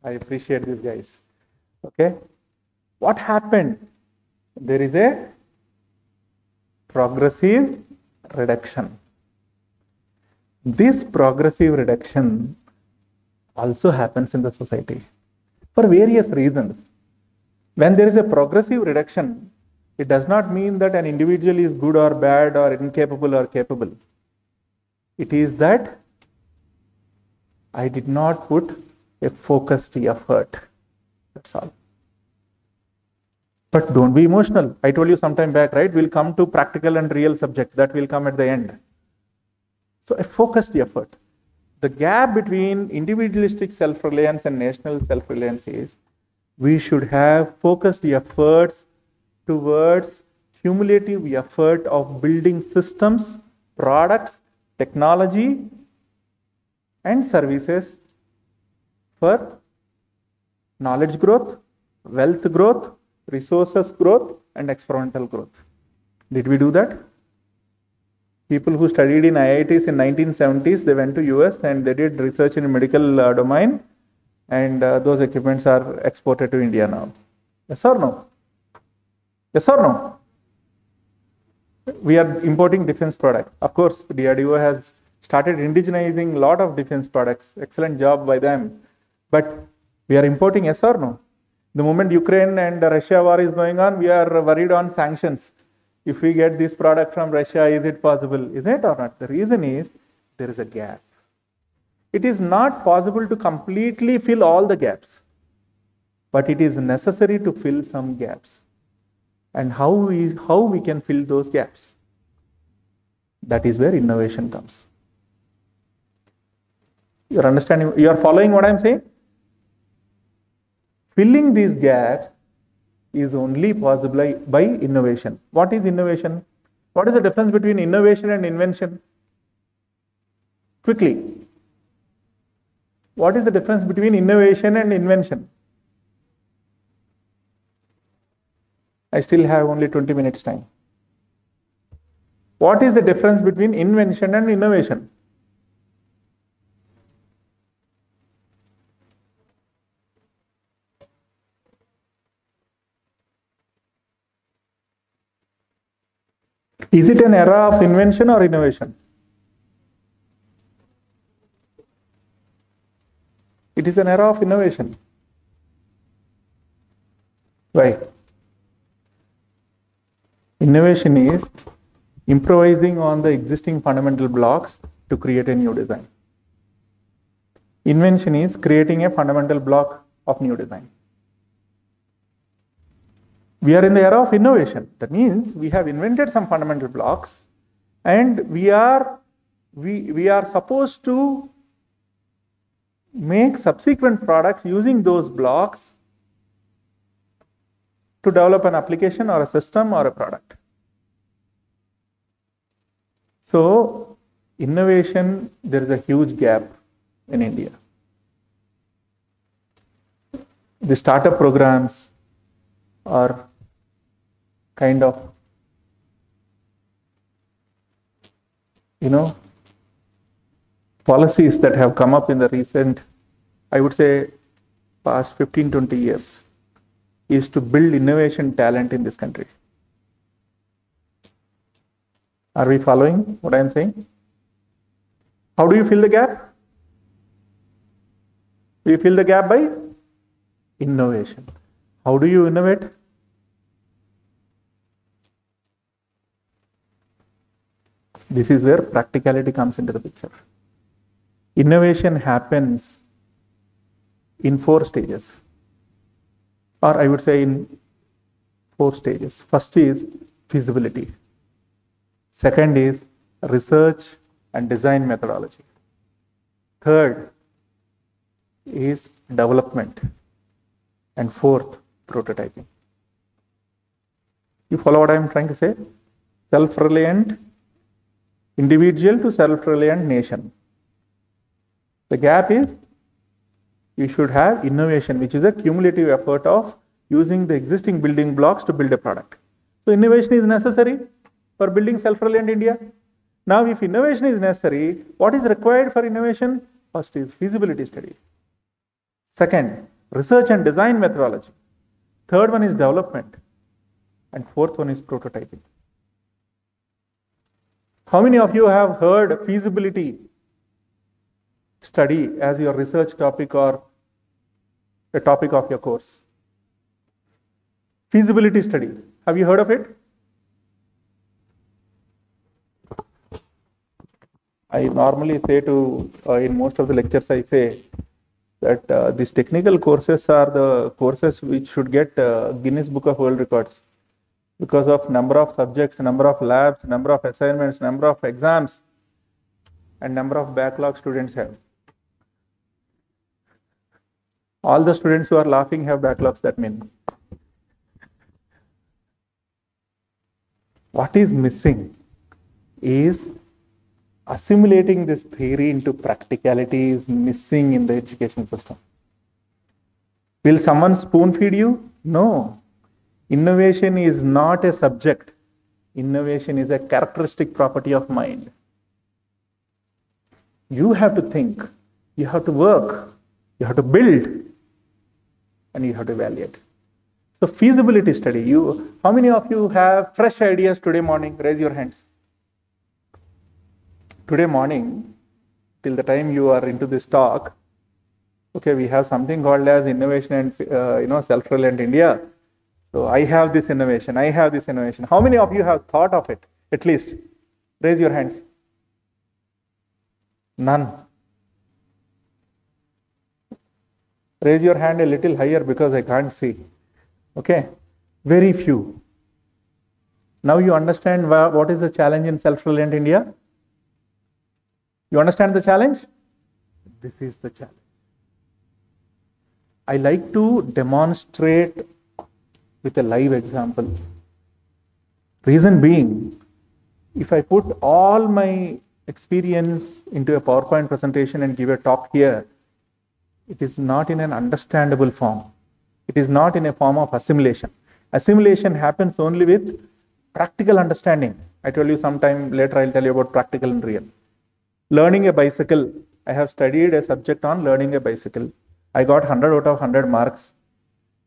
I appreciate these guys. Okay. What happened? There is a progressive reduction. This progressive reduction also happens in the society for various reasons. When there is a progressive reduction, it does not mean that an individual is good or bad or incapable or capable. It is that I did not put a focused effort. That's all. But don't be emotional. I told you some time back, right? We'll come to practical and real subject. That will come at the end. So a focused effort. The gap between individualistic self-reliance and national self-reliance is we should have focused efforts towards cumulative effort of building systems, products, technology, and services for knowledge growth, wealth growth, resources growth, and experimental growth. Did we do that? People who studied in IITs in 1970s, they went to US and they did research in medical domain, and those equipments are exported to India now. Yes or no? Yes or no? We are importing defense products. Of course, DRDO has started indigenizing a lot of defense products. Excellent job by them. But we are importing, yes or no? The moment Ukraine and Russia war is going on, we are worried on sanctions. If we get this product from Russia, is it possible? Is it or not? The reason is there is a gap. It is not possible to completely fill all the gaps, but it is necessary to fill some gaps. And how we can fill those gaps? That is where innovation comes. You are understanding? You are following what I am saying? Filling these gaps is only possible by innovation. What is innovation? What is the difference between innovation and invention? Quickly. What is the difference between innovation and invention? I still have only 20 minutes time. What is the difference between invention and innovation? Is it an era of invention or innovation? It is an era of innovation. Why? Innovation is improvising on the existing fundamental blocks to create a new design. Invention is creating a fundamental block of new design. We are in the era of innovation. That means we have invented some fundamental blocks and we are supposed to make subsequent products using those blocks to develop an application or a system or a product. So, innovation, there is a huge gap in India. The startup programs are kind of, policies that have come up in the recent, I would say, past 15-20 years, is to build innovation talent in this country. Are we following what I am saying? How do you fill the gap? We fill the gap by innovation. How do you innovate? This is where practicality comes into the picture. Innovation happens in 4 stages, or I would say in 4 stages. First is feasibility. Second is research and design methodology. Third is development. And fourth, prototyping. You follow what I am trying to say? Self-reliant individual to self-reliant nation. The gap is you should have innovation, which is a cumulative effort of using the existing building blocks to build a product. So innovation is necessary for building self-reliant India. Now, if innovation is necessary, what is required for innovation? First is feasibility study. Second, research and design methodology. Third one is development. And fourth one is prototyping. How many of you have heard feasibility study as your research topic or a topic of your course? Feasibility study. Have you heard of it? I normally say in most of the lectures I say that these technical courses are the courses which should get Guinness Book of World Records because of number of subjects, number of labs, number of assignments, number of exams, and number of backlog students have. All the students who are laughing have backlogs, that means. What is missing is assimilating this theory into practicality is missing in the education system. Will someone spoon feed you? No. Innovation is not a subject. Innovation is a characteristic property of mind. You have to think, you have to work, you have to build, and you have to evaluate. So feasibility study, how many of you have fresh ideas today morning? Raise your hands. Today morning, till the time you are into this talk, okay, we have something called as Innovation and Self-Reliant India. So I have this innovation, I have this innovation. How many of you have thought of it? At least, raise your hands. None. Raise your hand a little higher because I can't see. Okay, very few. Now you understand what is the challenge in Self-Reliant India? You understand the challenge? This is the challenge. I like to demonstrate with a live example. Reason being, if I put all my experience into a PowerPoint presentation and give a talk here, it is not in an understandable form. It is not in a form of assimilation. Assimilation happens only with practical understanding. I tell you sometime later, I'll tell you about practical and real. Learning a bicycle. I have studied a subject on learning a bicycle. I got 100 out of 100 marks.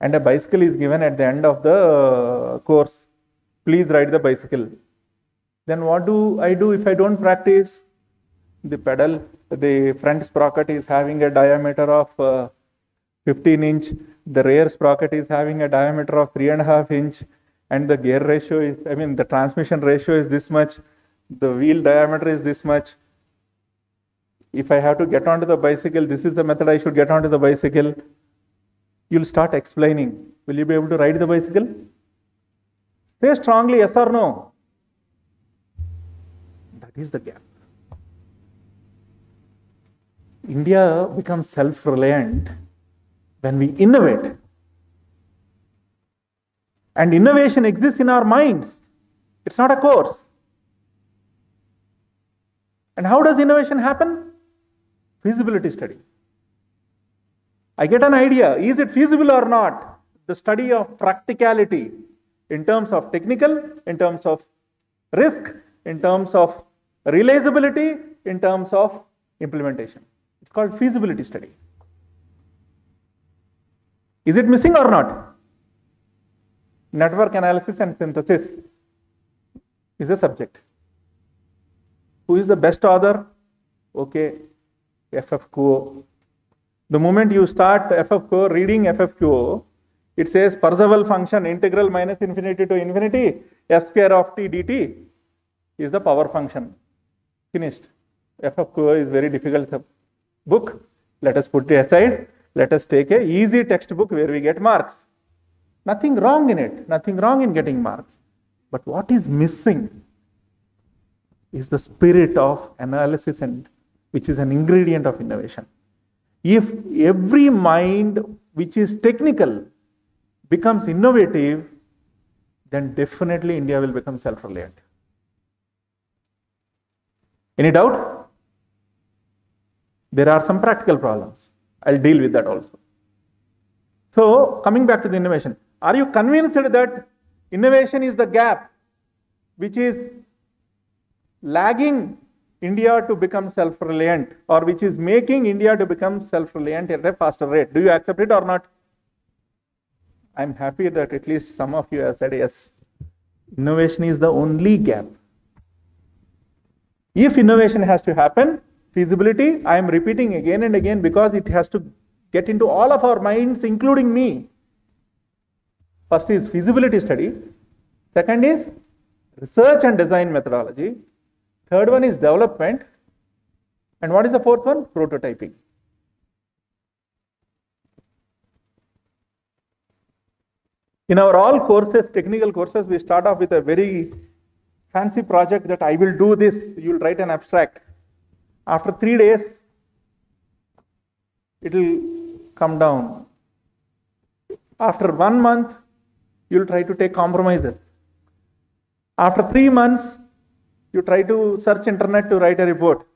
And a bicycle is given at the end of the course. Please ride the bicycle. Then what do I do if I don't practice? The pedal, the front sprocket is having a diameter of 15 inch. The rear sprocket is having a diameter of 3.5 inch. And the gear ratio is, the transmission ratio is this much. The wheel diameter is this much. If I have to get onto the bicycle, this is the method I should get onto the bicycle. You'll start explaining. Will you be able to ride the bicycle? Say strongly, yes or no. That is the gap. India becomes self-reliant when we innovate. And innovation exists in our minds. It's not a course. And how does innovation happen? Feasibility study. I get an idea. Is it feasible or not? The study of practicality in terms of technical, in terms of risk, in terms of realizability, in terms of implementation. It's called feasibility study. Is it missing or not? Network analysis and synthesis is a subject. Who is the best author? Okay, FFQO. The moment you start FFQO, reading FFQO, it says Parseval function integral minus infinity to infinity, s square of t dt is the power function. Finished. FFQO is very difficult book. Let us put it aside. Let us take a easy textbook where we get marks. Nothing wrong in it. Nothing wrong in getting marks. But what is missing is the spirit of analysis, and which is an ingredient of innovation. If every mind which is technical becomes innovative, then definitely India will become self-reliant. Any doubt? There are some practical problems. I'll deal with that also. So, coming back to the innovation, are you convinced that innovation is the gap which is lagging India to become self-reliant, or which is making India to become self-reliant at a faster rate. Do you accept it or not? I'm happy that at least some of you have said yes. Innovation is the only gap. If innovation has to happen, feasibility, I am repeating again and again because it has to get into all of our minds, including me. First is feasibility study. Second is research and design methodology. Third one is development. And what is the fourth one? Prototyping. In our all courses, technical courses, we start off with a very fancy project that I will do this. You will write an abstract. After 3 days, it will come down. After 1 month, you will try to take compromises. After 3 months, you try to search internet to write a report.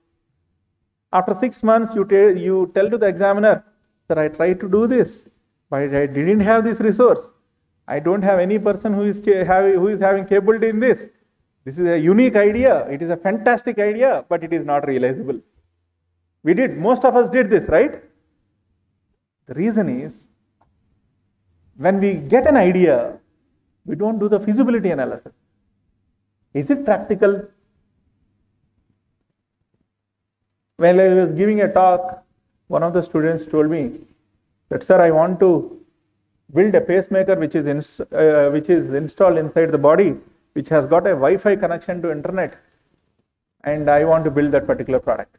After 6 months, you tell to the examiner that I tried to do this, but I didn't have this resource. I don't have any person who is having capability in this. This is a unique idea. It is a fantastic idea, but it is not realizable. Most of us did this, right? The reason is, when we get an idea, we don't do the feasibility analysis. Is it practical? When I was giving a talk, one of the students told me that, sir, I want to build a pacemaker which is installed inside the body, which has got a Wi-Fi connection to internet, and I want to build that particular product.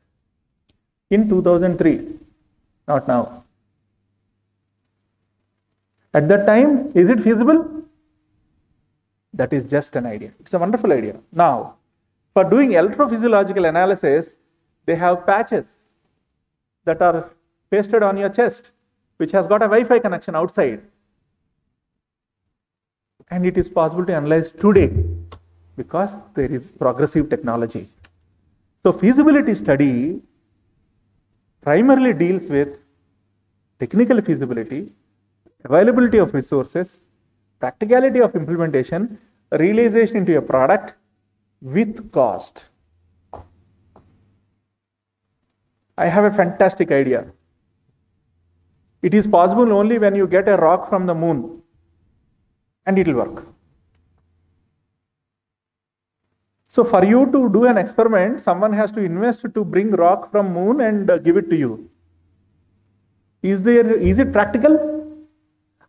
In 2003, not now. At that time, is it feasible? That is just an idea. It's a wonderful idea. Now, for doing electrophysiological analysis, they have patches that are pasted on your chest, which has got a Wi-Fi connection outside. And it is possible to analyze today because there is progressive technology. So feasibility study primarily deals with technical feasibility, availability of resources, practicality of implementation, realization into a product with cost. I have a fantastic idea. It is possible only when you get a rock from the moon, and it will work. So for you to do an experiment, someone has to invest to bring rock from moon and give it to you. Is it practical?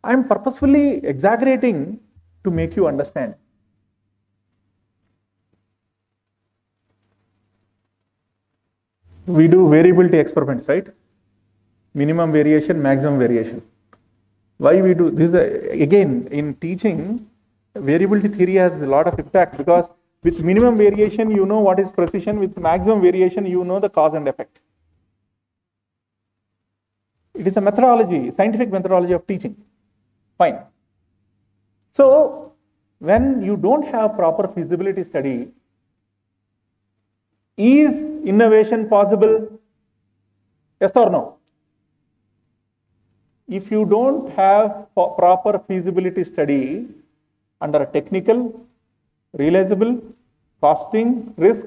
I am purposefully exaggerating to make you understand. We do variability experiments, right? Minimum variation, maximum variation. Why we do this? Again, in teaching, variability theory has a lot of impact because with minimum variation, you know what is precision. With maximum variation, you know the cause and effect. It is a methodology, scientific methodology of teaching. Fine. So, when you don't have proper feasibility study, is innovation possible? Yes or no? If you don't have proper feasibility study under technical, realizable, costing, risk,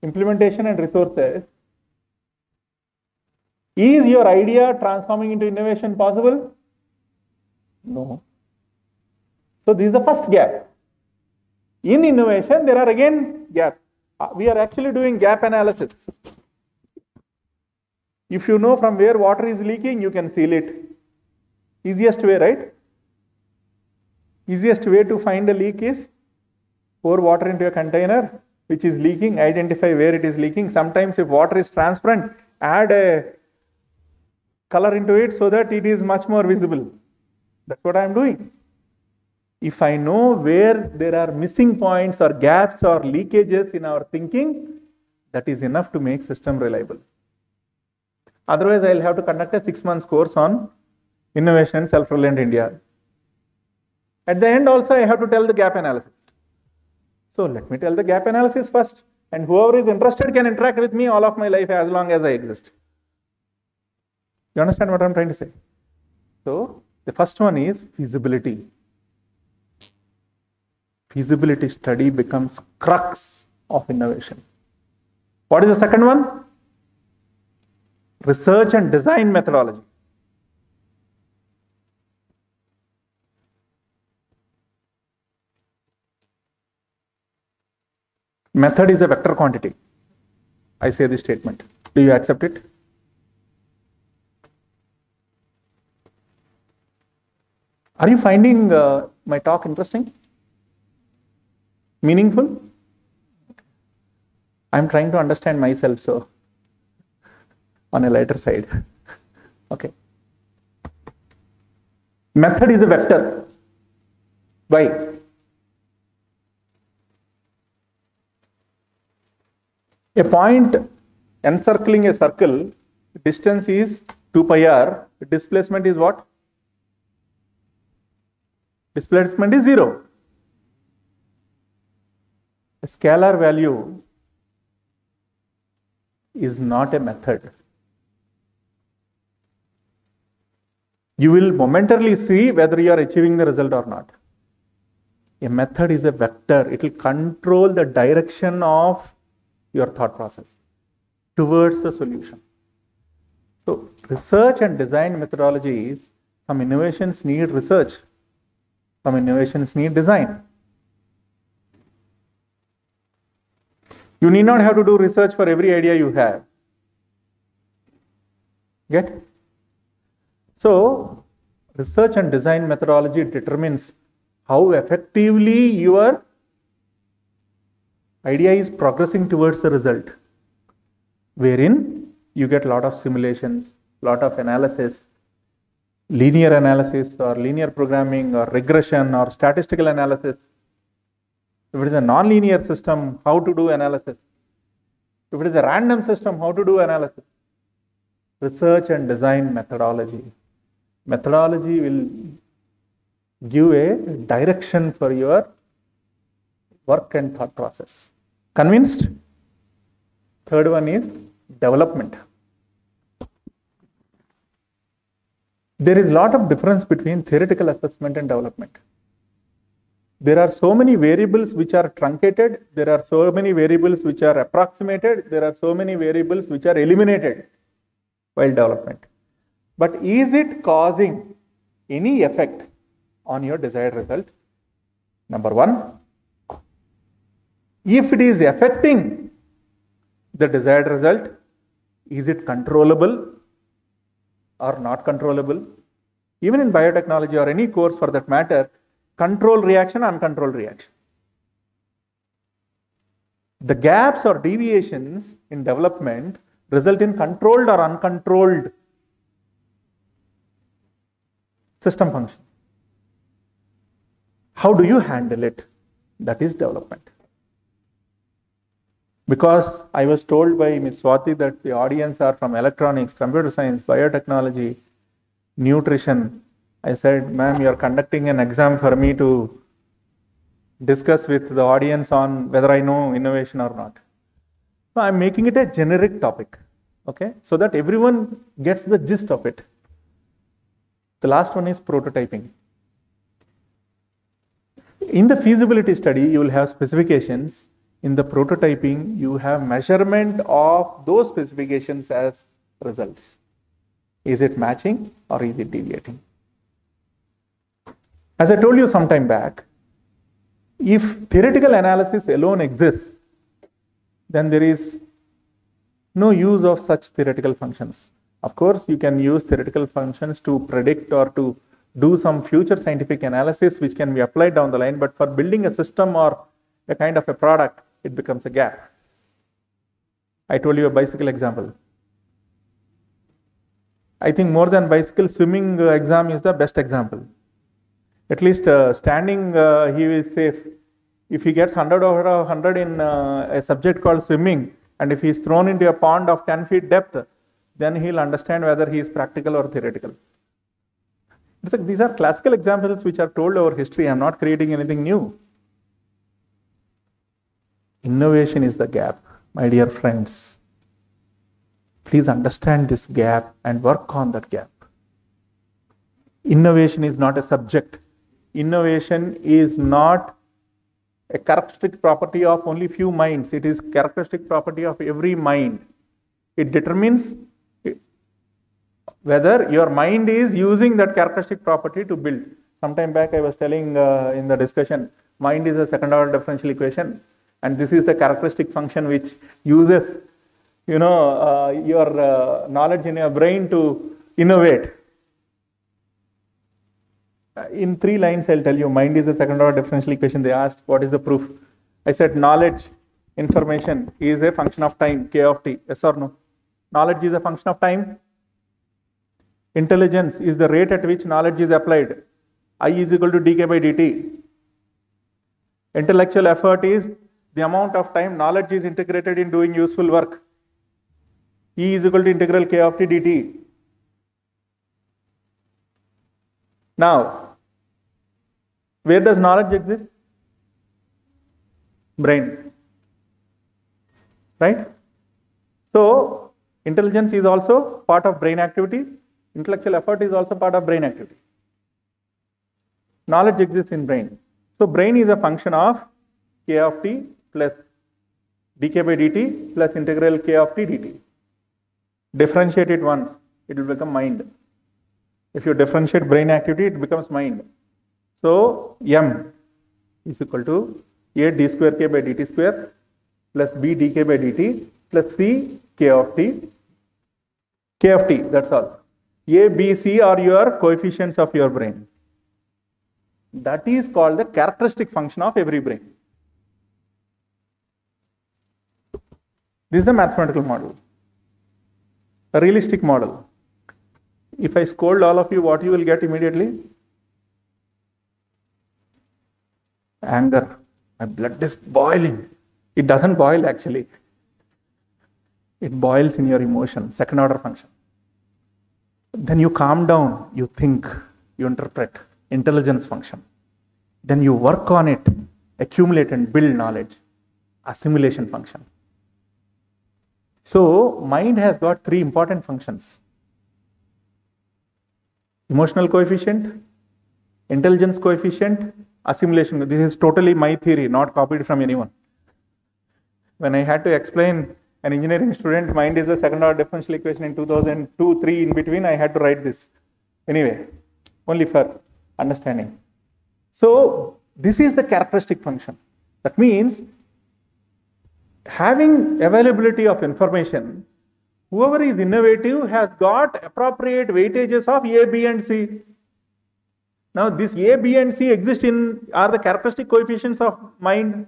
implementation and resources, is your idea transforming into innovation possible? No. So this is the first gap. In innovation, there are again gaps. We are actually doing gap analysis. If you know from where water is leaking, you can seal it. Easiest way, right? Easiest way to find a leak is pour water into a container which is leaking, identify where it is leaking. Sometimes if water is transparent, add a color into it so that it is much more visible. That's what I am doing. If I know where there are missing points or gaps or leakages in our thinking, that is enough to make system reliable. Otherwise, I will have to conduct a 6-month course on innovation, self-reliant India. At the end also, I have to tell the gap analysis. So let me tell the gap analysis first, and whoever is interested can interact with me all of my life as long as I exist. You understand what I'm trying to say? So the first one is feasibility. Feasibility study becomes crux of innovation. What is the second one? Research and design methodology. Method is a vector quantity. I say this statement. Do you accept it? Are you finding my talk interesting? Meaningful? I'm trying to understand myself, so on a lighter side. Okay. Method is a vector. Why? A point encircling a circle, distance is 2 pi r, displacement is what? Displacement is 0. A scalar value is not a method. You will momentarily see whether you are achieving the result or not. A method is a vector. It will control the direction of your thought process towards the solution. So, research and design methodologies, some innovations need research, some innovations need design. You need not have to do research for every idea you have. Get? So, research and design methodology determines how effectively your idea is progressing towards the result, wherein you get a lot of simulations, lot of analysis, linear analysis or linear programming or regression or statistical analysis. If it is a non-linear system, how to do analysis. If it is a random system, how to do analysis. Research and design methodology. Methodology will give a direction for your work and thought process. Convinced? Third one is development. There is a lot of difference between theoretical assessment and development. There are so many variables which are truncated, there are so many variables which are approximated, there are so many variables which are eliminated while development. But is it causing any effect on your desired result? Number one, if it is affecting the desired result, is it controllable or not controllable? Even in biotechnology or any course for that matter, control reaction, uncontrolled reaction. The gaps or deviations in development result in controlled or uncontrolled system function. How do you handle it? That is development. Because I was told by Ms. Swati that the audience are from electronics, computer science, biotechnology, nutrition. I said, ma'am, you are conducting an exam for me to discuss with the audience on whether I know innovation or not. So I'm making it a generic topic, okay, so that everyone gets the gist of it. The last one is prototyping. In the feasibility study, you will have specifications. In the prototyping, you have measurement of those specifications as results. Is it matching or is it deviating? As I told you some time back, if theoretical analysis alone exists, then there is no use of such theoretical functions. Of course, you can use theoretical functions to predict or to do some future scientific analysis which can be applied down the line, but for building a system or a kind of a product, it becomes a gap. I told you a bicycle example. I think more than bicycle, swimming exam is the best example. At least standing, he is safe. If he gets 100 over 100 in a subject called swimming, and if he is thrown into a pond of 10 feet depth, then he'll understand whether he is practical or theoretical. These are classical examples which are told over history. I'm not creating anything new. Innovation is the gap, my dear friends. Please understand this gap and work on that gap. Innovation is not a subject. Innovation is not a characteristic property of only few minds. It is characteristic property of every mind. It determines whether your mind is using that characteristic property to build. Sometime back I was telling in the discussion, mind is a second order differential equation, and this is the characteristic function which uses your knowledge in your brain to innovate. In 3 lines, I'll tell you, mind is a second order differential equation. They asked, what is the proof? I said, knowledge, information is a function of time, k of t. Yes or no? Knowledge is a function of time. Intelligence is the rate at which knowledge is applied. I is equal to dk by dt. Intellectual effort is the amount of time knowledge is integrated in doing useful work. E is equal to integral k of t dt. Now, where does knowledge exist? Brain. Right? So, intelligence is also part of brain activity. Intellectual effort is also part of brain activity. Knowledge exists in brain. So, brain is a function of k of t plus dk by dt plus integral k of t dt. Differentiate it once, it will become mind. If you differentiate brain activity, it becomes mind. So, m is equal to a d square k by dt square plus b dk by dt plus c k of t. K of t, that's all. A, B, C are your coefficients of your brain. That is called the characteristic function of every brain. This is a mathematical model, a realistic model. If I scold all of you, what you will get immediately? Anger. My blood is boiling. It doesn't boil actually. It boils in your emotion, second order function. Then you calm down, you think, you interpret, intelligence function. Then you work on it, accumulate and build knowledge, assimilation function. So, mind has got 3 important functions. Emotional coefficient, intelligence coefficient, assimilation. This is totally my theory, not copied from anyone. When I had to explain an engineering student, mind is a second order differential equation in 2002, 3 in between, I had to write this. Anyway, only for understanding. So, this is the characteristic function. That means, having availability of information, whoever is innovative has got appropriate weightages of A, B and C. Now, this A, B and C exist are the characteristic coefficients of mind.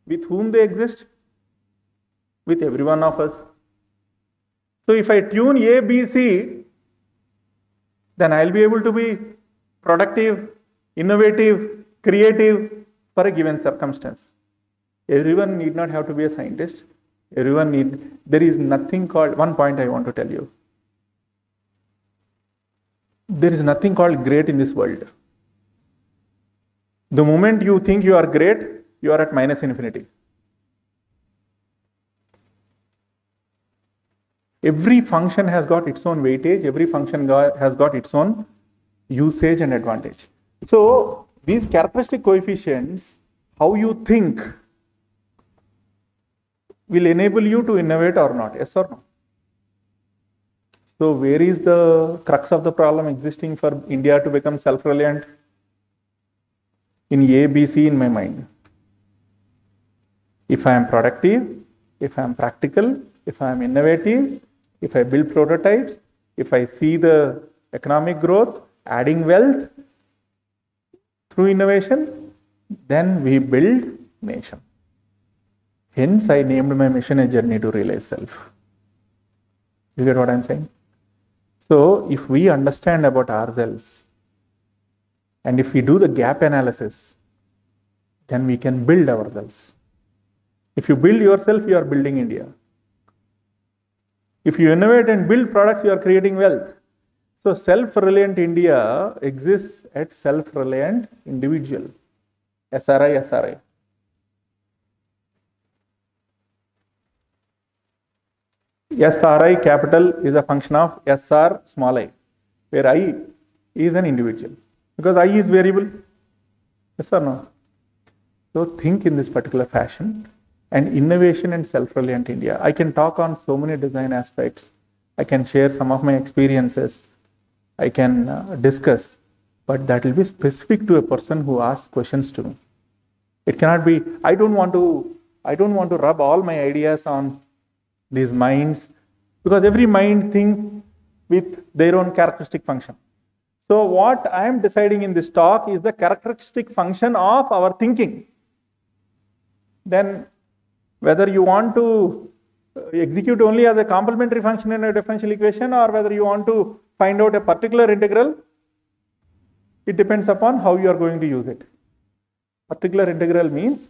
With whom they exist? With every one of us. So, if I tune A, B, C, then I will be able to be productive, innovative, creative for a given circumstance. Everyone need not have to be a scientist. There is nothing called, one point I want to tell you. There is nothing called great in this world. The moment you think you are great, you are at minus infinity. Every function has got its own weightage, every function has got its own usage and advantage. So, these characteristic coefficients, how you think, will enable you to innovate or not, yes or no? So, where is the crux of the problem existing for India to become self-reliant? In A, B, C in my mind. If I am productive, if I am practical, if I am innovative, if I build prototypes, if I see the economic growth, adding wealth through innovation, then we build nation. Hence, I named my mission a journey to realize self. You get what I am saying? So, if we understand about ourselves, and if we do the gap analysis, then we can build ourselves. If you build yourself, you are building India. If you innovate and build products, you are creating wealth. So, self-reliant India exists at self-reliant individual. SRI. SRI capital is a function of SR small I, where I is an individual. Because I is variable. Yes or no? So think in this particular fashion. And innovation and self-reliant India. I can talk on so many design aspects. I can share some of my experiences. I can discuss, but that will be specific to a person who asks questions to me. It cannot be, I don't want to rub all my ideas on these minds, because every mind thinks with their own characteristic function. So what I am deciding in this talk is the characteristic function of our thinking. Then whether you want to execute only as a complementary function in a differential equation, or whether you want to find out a particular integral, it depends upon how you are going to use it. Particular integral means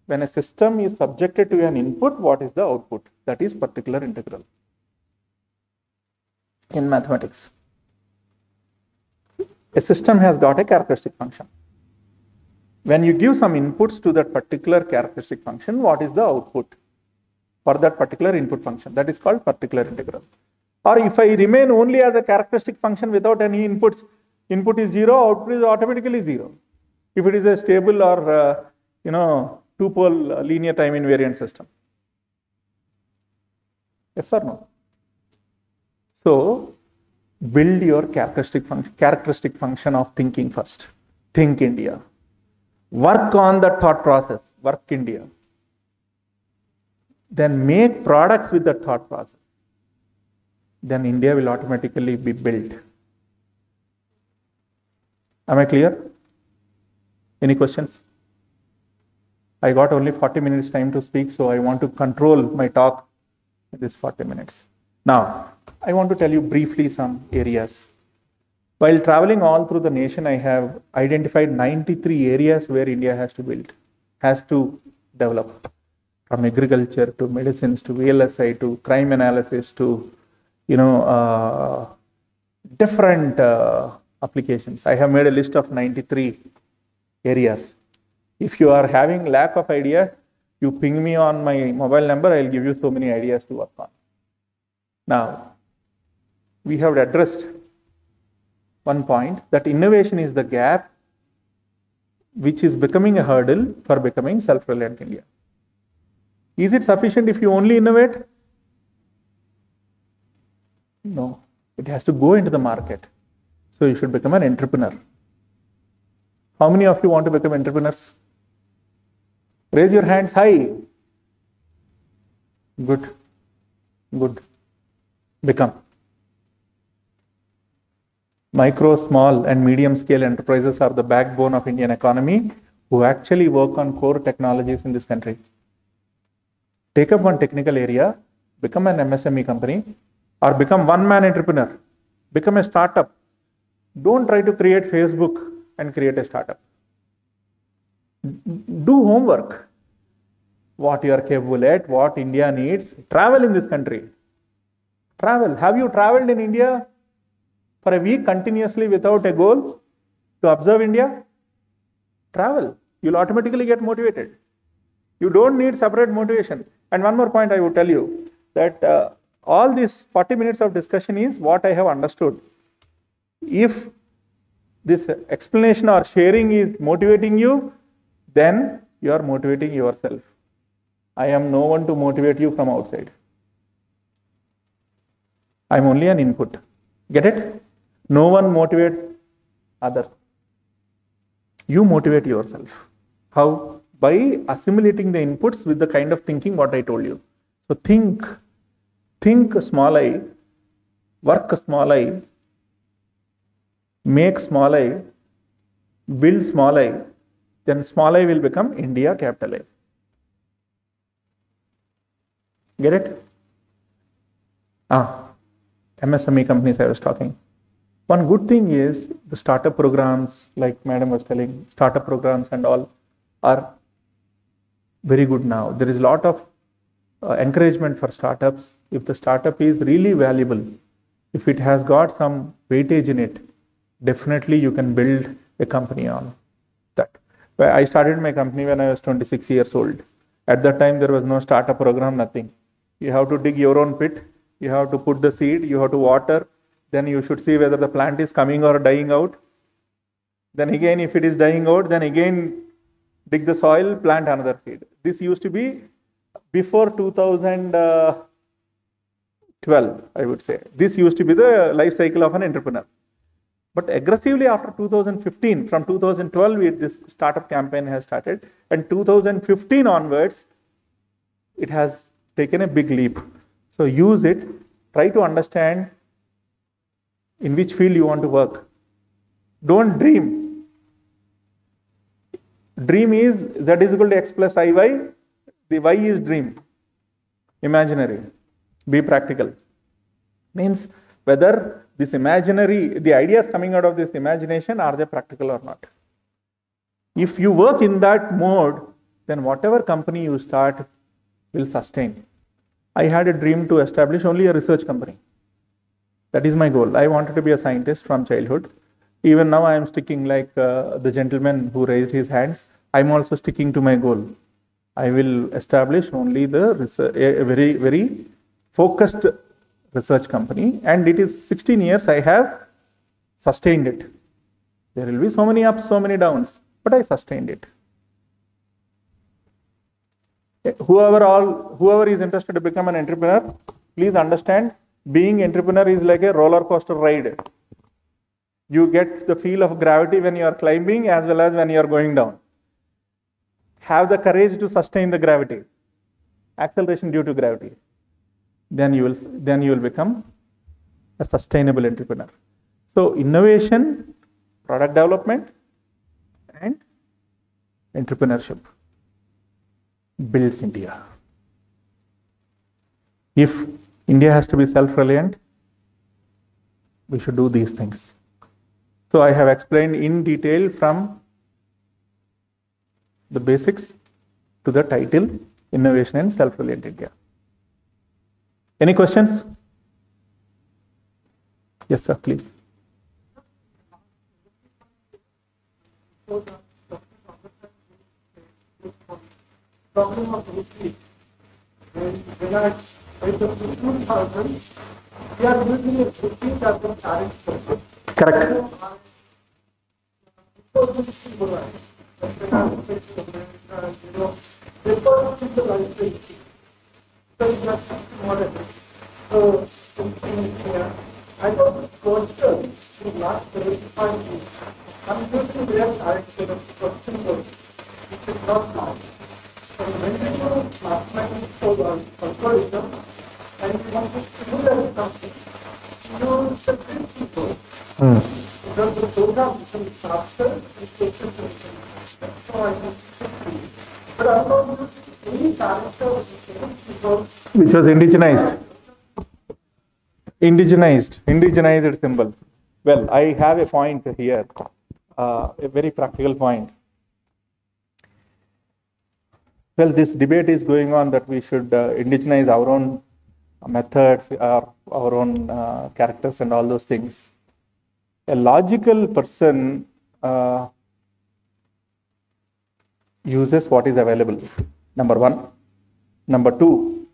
when a system is subjected to an input, what is the output? That is particular integral in mathematics. A system has got a characteristic function. When you give some inputs to that particular characteristic function, what is the output for that particular input function? That is called particular integral. Or if I remain only as a characteristic function without any inputs, input is 0, output is automatically 0. If it is a stable or two-pole linear time invariant system. Yes or no? So build your characteristic function of thinking first. Think India. Work on that thought process. Work India. Then make products with that thought process. Then India will automatically be built. Am I clear? Any questions? I got only 40 minutes time to speak, so I want to control my talk in this 40 minutes. Now, I want to tell you briefly some areas. While traveling all through the nation, I have identified 93 areas where India has to build, has to develop. From agriculture to medicines to VLSI to crime analysis to, different applications. I have made a list of 93 areas. If you are having lack of ideas, you ping me on my mobile number, I will give you so many ideas to work on. Now, we have addressed one point, that innovation is the gap which is becoming a hurdle for becoming self-reliant India. Is it sufficient if you only innovate? No, it has to go into the market. So you should become an entrepreneur. How many of you want to become entrepreneurs? Raise your hands high. Good. Good. Become. Micro, small and medium scale enterprises are the backbone of Indian economy who actually work on core technologies in this country. Take up one technical area, become an MSME company, or become one-man entrepreneur. Become a startup. Don't try to create Facebook and create a startup. Do homework. What you are capable at, what India needs. Travel in this country. Travel. Have you traveled in India for a week continuously without a goal to observe India? Travel. You'll automatically get motivated. You don't need separate motivation. And one more point I would tell you, that all these 40 minutes of discussion is what I have understood. If this explanation or sharing is motivating you, then you are motivating yourself. I am no one to motivate you from outside. I am only an input. Get it? No one motivates others. You motivate yourself. How? By assimilating the inputs with the kind of thinking what I told you. So think small I, work small I, make small I, build small I, then small I will become India capital I. Get it? MSME companies I was talking. One good thing is the startup programs, like Madam was telling, startup programs and all are very good now. There is a lot of encouragement for startups. If the startup is really valuable, if it has got some weightage in it, definitely you can build a company on that. I started my company when I was 26 years old. At that time, there was no startup program, nothing. You have to dig your own pit. You have to put the seed. You have to water. Then you should see whether the plant is coming or dying out. Then again, if it is dying out, then again dig the soil, plant another seed. This used to be before 2012, I would say. This used to be the life cycle of an entrepreneur. But aggressively after 2015, from 2012, this startup campaign has started, and 2015 onwards, it has taken a big leap. So use it, try to understand in which field you want to work. Don't dream. Dream is Z is equal to X plus IY. The Y is dream. Imaginary. Be practical. Means whether this imaginary, the ideas coming out of this imagination, are they practical or not? If you work in that mode, then whatever company you start will sustain. I had a dream to establish only a research company. That is my goal. I wanted to be a scientist from childhood. Even now I am sticking like the gentleman who raised his hands. I am also sticking to my goal. I will establish only the research, a very, very focused research company, and it is 16 years I have sustained it. There will be so many ups, so many downs, but I sustained it. Whoever is interested to become an entrepreneur, please understand, being entrepreneur is like a roller coaster ride. You get the feel of gravity when you are climbing as well as when you are going down. Have the courage to sustain the gravity, acceleration due to gravity. Then you will become a sustainable entrepreneur. So innovation, product development, and entrepreneurship builds India. If India has to be self-reliant, we should do these things. So I have explained in detail from the basics to the title, Innovation and Self-Reliant India. Any questions? Yes, sir, please. Problem of history. When I the 2000, we are using a 15,000 tariff circuit. Correct. So, in India, I know this culture in last 75 years. I'm using their tariff circuit, which is not mine. So when we do mathematics for algorithm and we want to simulate something, you use the principle. Because the program becomes faster, it takes it to so I use simply. But I'm not using any character because Which was indigenized. Indigenized symbol. Well, I have a point here, a very practical point. Well, this debate is going on that we should indigenize our own methods, our own characters and all those things. A logical person uses what is available, number one. Number two,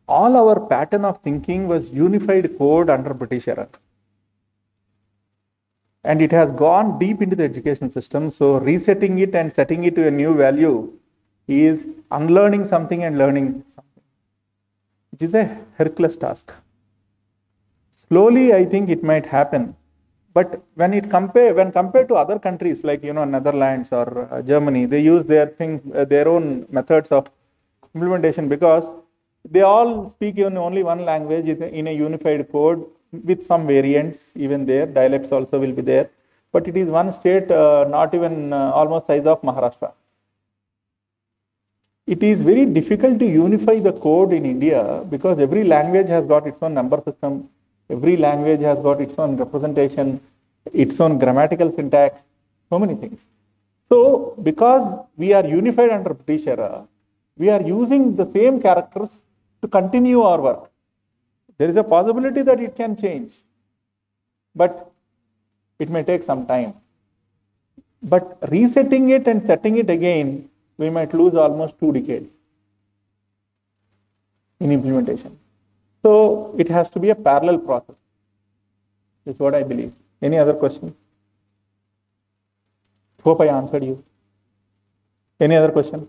all our pattern of thinking was unified code under British era. And it has gone deep into the education system, so resetting it and setting it to a new value is unlearning something and learning something, which is a Herculean task. Slowly, I think it might happen, but when compared to other countries like Netherlands or Germany, they use their own methods of implementation because they all speak in only one language in a unified code with some variants. Even there, dialects also will be there, but it is one state, not even almost size of Maharashtra. It is very difficult to unify the code in India because every language has got its own number system, every language has got its own representation, its own grammatical syntax, so many things. So, because we are unified under British era, we are using the same characters to continue our work. There is a possibility that it can change, but it may take some time. But resetting it and setting it again, we might lose almost 2 decades in implementation. So it has to be a parallel process. That's what I believe. Any other questions? Hope I answered you. Any other question?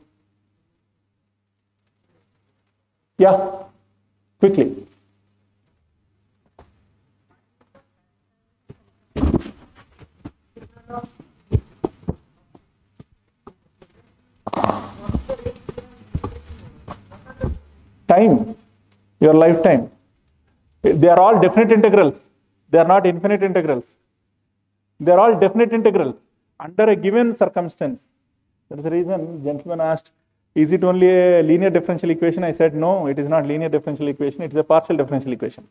Yeah, quickly. Time, your lifetime. They are all definite integrals. They are not infinite integrals. They are all definite integrals under a given circumstance. That is the reason gentleman asked, is it only a linear differential equation? I said, no, it is not linear differential equation. It is a partial differential equation,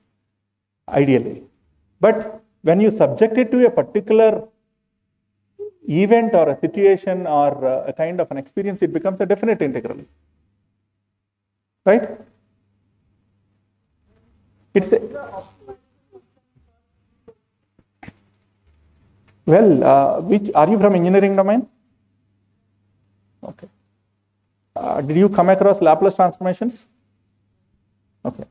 ideally. But when you subject it to a particular event or a situation or a kind of an experience, it becomes a definite integral. Right? It's a, well, which are you from engineering domain? Okay. Did you come across Laplace transformations? Okay.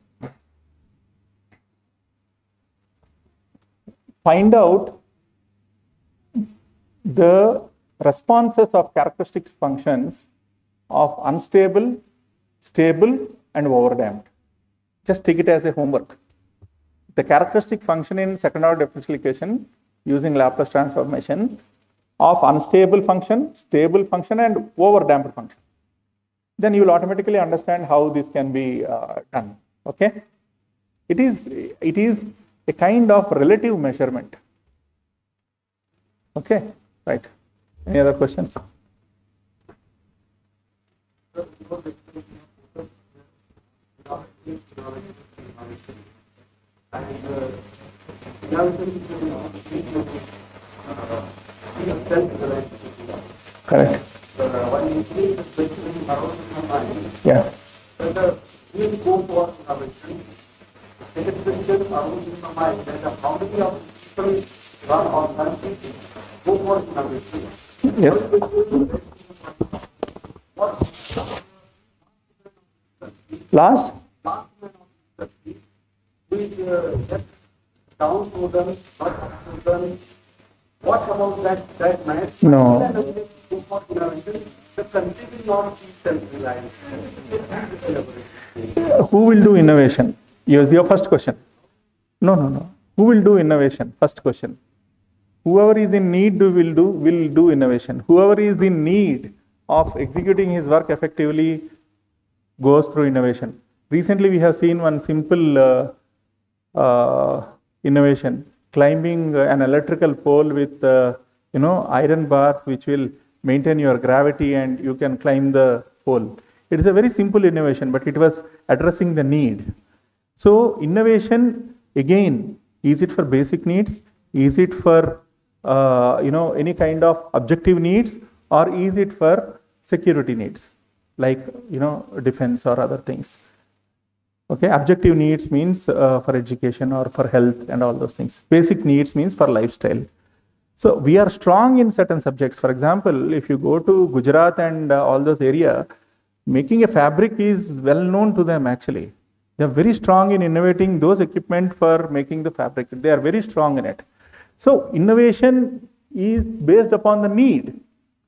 Find out the responses of characteristics functions of unstable, stable, and overdamped. Just take it as a homework. The characteristic function in second order differential equation using Laplace transformation of unstable function, stable function, and overdamped function. Then you will automatically understand how this can be done. Okay? It is a kind of relative measurement. Okay? Right. Any other questions? Correct. Yeah. Yes. Last? Down to them, not to them. What about that man? No. The country will not be self-reliant. Who will do innovation? Your first question. No. Who will do innovation? First question. Whoever is in need will do innovation. Whoever is in need of executing his work effectively goes through innovation. Recently, we have seen one simple innovation, climbing an electrical pole with iron bars which will maintain your gravity and you can climb the pole. It is a very simple innovation, but it was addressing the need. So innovation, again, is it for basic needs? Is it for any kind of objective needs, or is it for security needs like defense or other things? Okay, objective needs means for education or for health and all those things. Basic needs means for lifestyle. So we are strong in certain subjects. For example, if you go to Gujarat and all those area, making a fabric is well known to them actually. They are very strong in innovating those equipment for making the fabric. They are very strong in it. So innovation is based upon the need.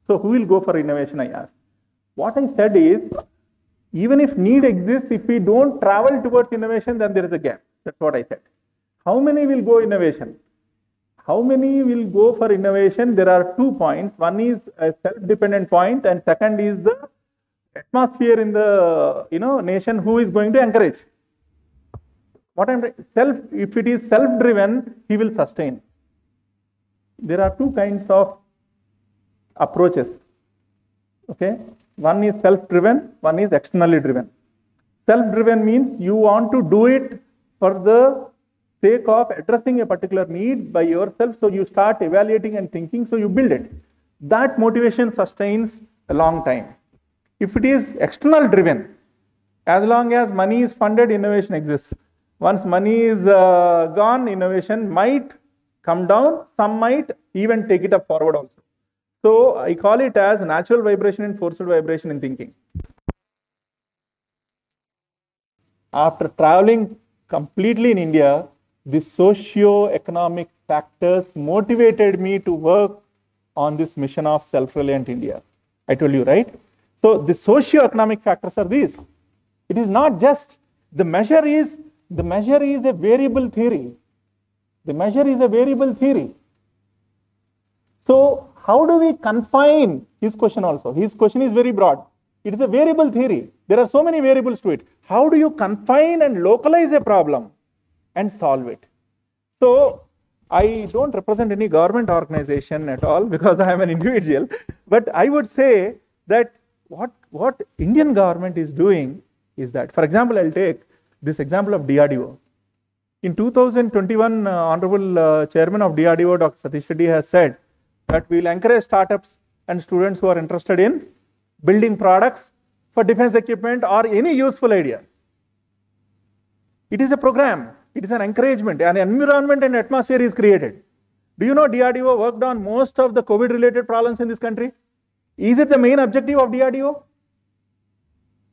So who will go for innovation, I asked. What I said is, even if need exists, if we don't travel towards innovation, then there is a gap. That's what I said. How many will go innovation? How many will go for innovation? There are 2 points. One is a self-dependent point, and second is the atmosphere in the nation who is going to encourage. If it is self-driven, he will sustain. There are 2 kinds of approaches. Okay, one is self-driven, one is externally driven. Self-driven means you want to do it for the sake of addressing a particular need by yourself, so you start evaluating and thinking, so you build it. That motivation sustains a long time. If it is external driven, as long as money is funded, innovation exists. Once money is gone, innovation might come down, some might even take it up forward also. So I call it as natural vibration and forced vibration in thinking. After traveling completely in India, the socio-economic factors motivated me to work on this mission of self-reliant India. I told you, right? So the socio-economic factors are these. It is not just, the measure is a variable theory. The measure is a variable theory. So how do we confine his question also? His question is very broad. It is a variable theory. There are so many variables to it. How do you confine and localize a problem and solve it? So I don't represent any government organization at all because I am an individual. But I would say that what Indian government is doing is that, for example, I'll take this example of DRDO. In 2021, Honorable Chairman of DRDO, Dr. Satish Reddy, has said that we will encourage startups and students who are interested in building products for defense equipment or any useful idea. It is a program, it is an encouragement, an environment and atmosphere is created. Do you know DRDO worked on most of the COVID-related problems in this country? Is it the main objective of DRDO?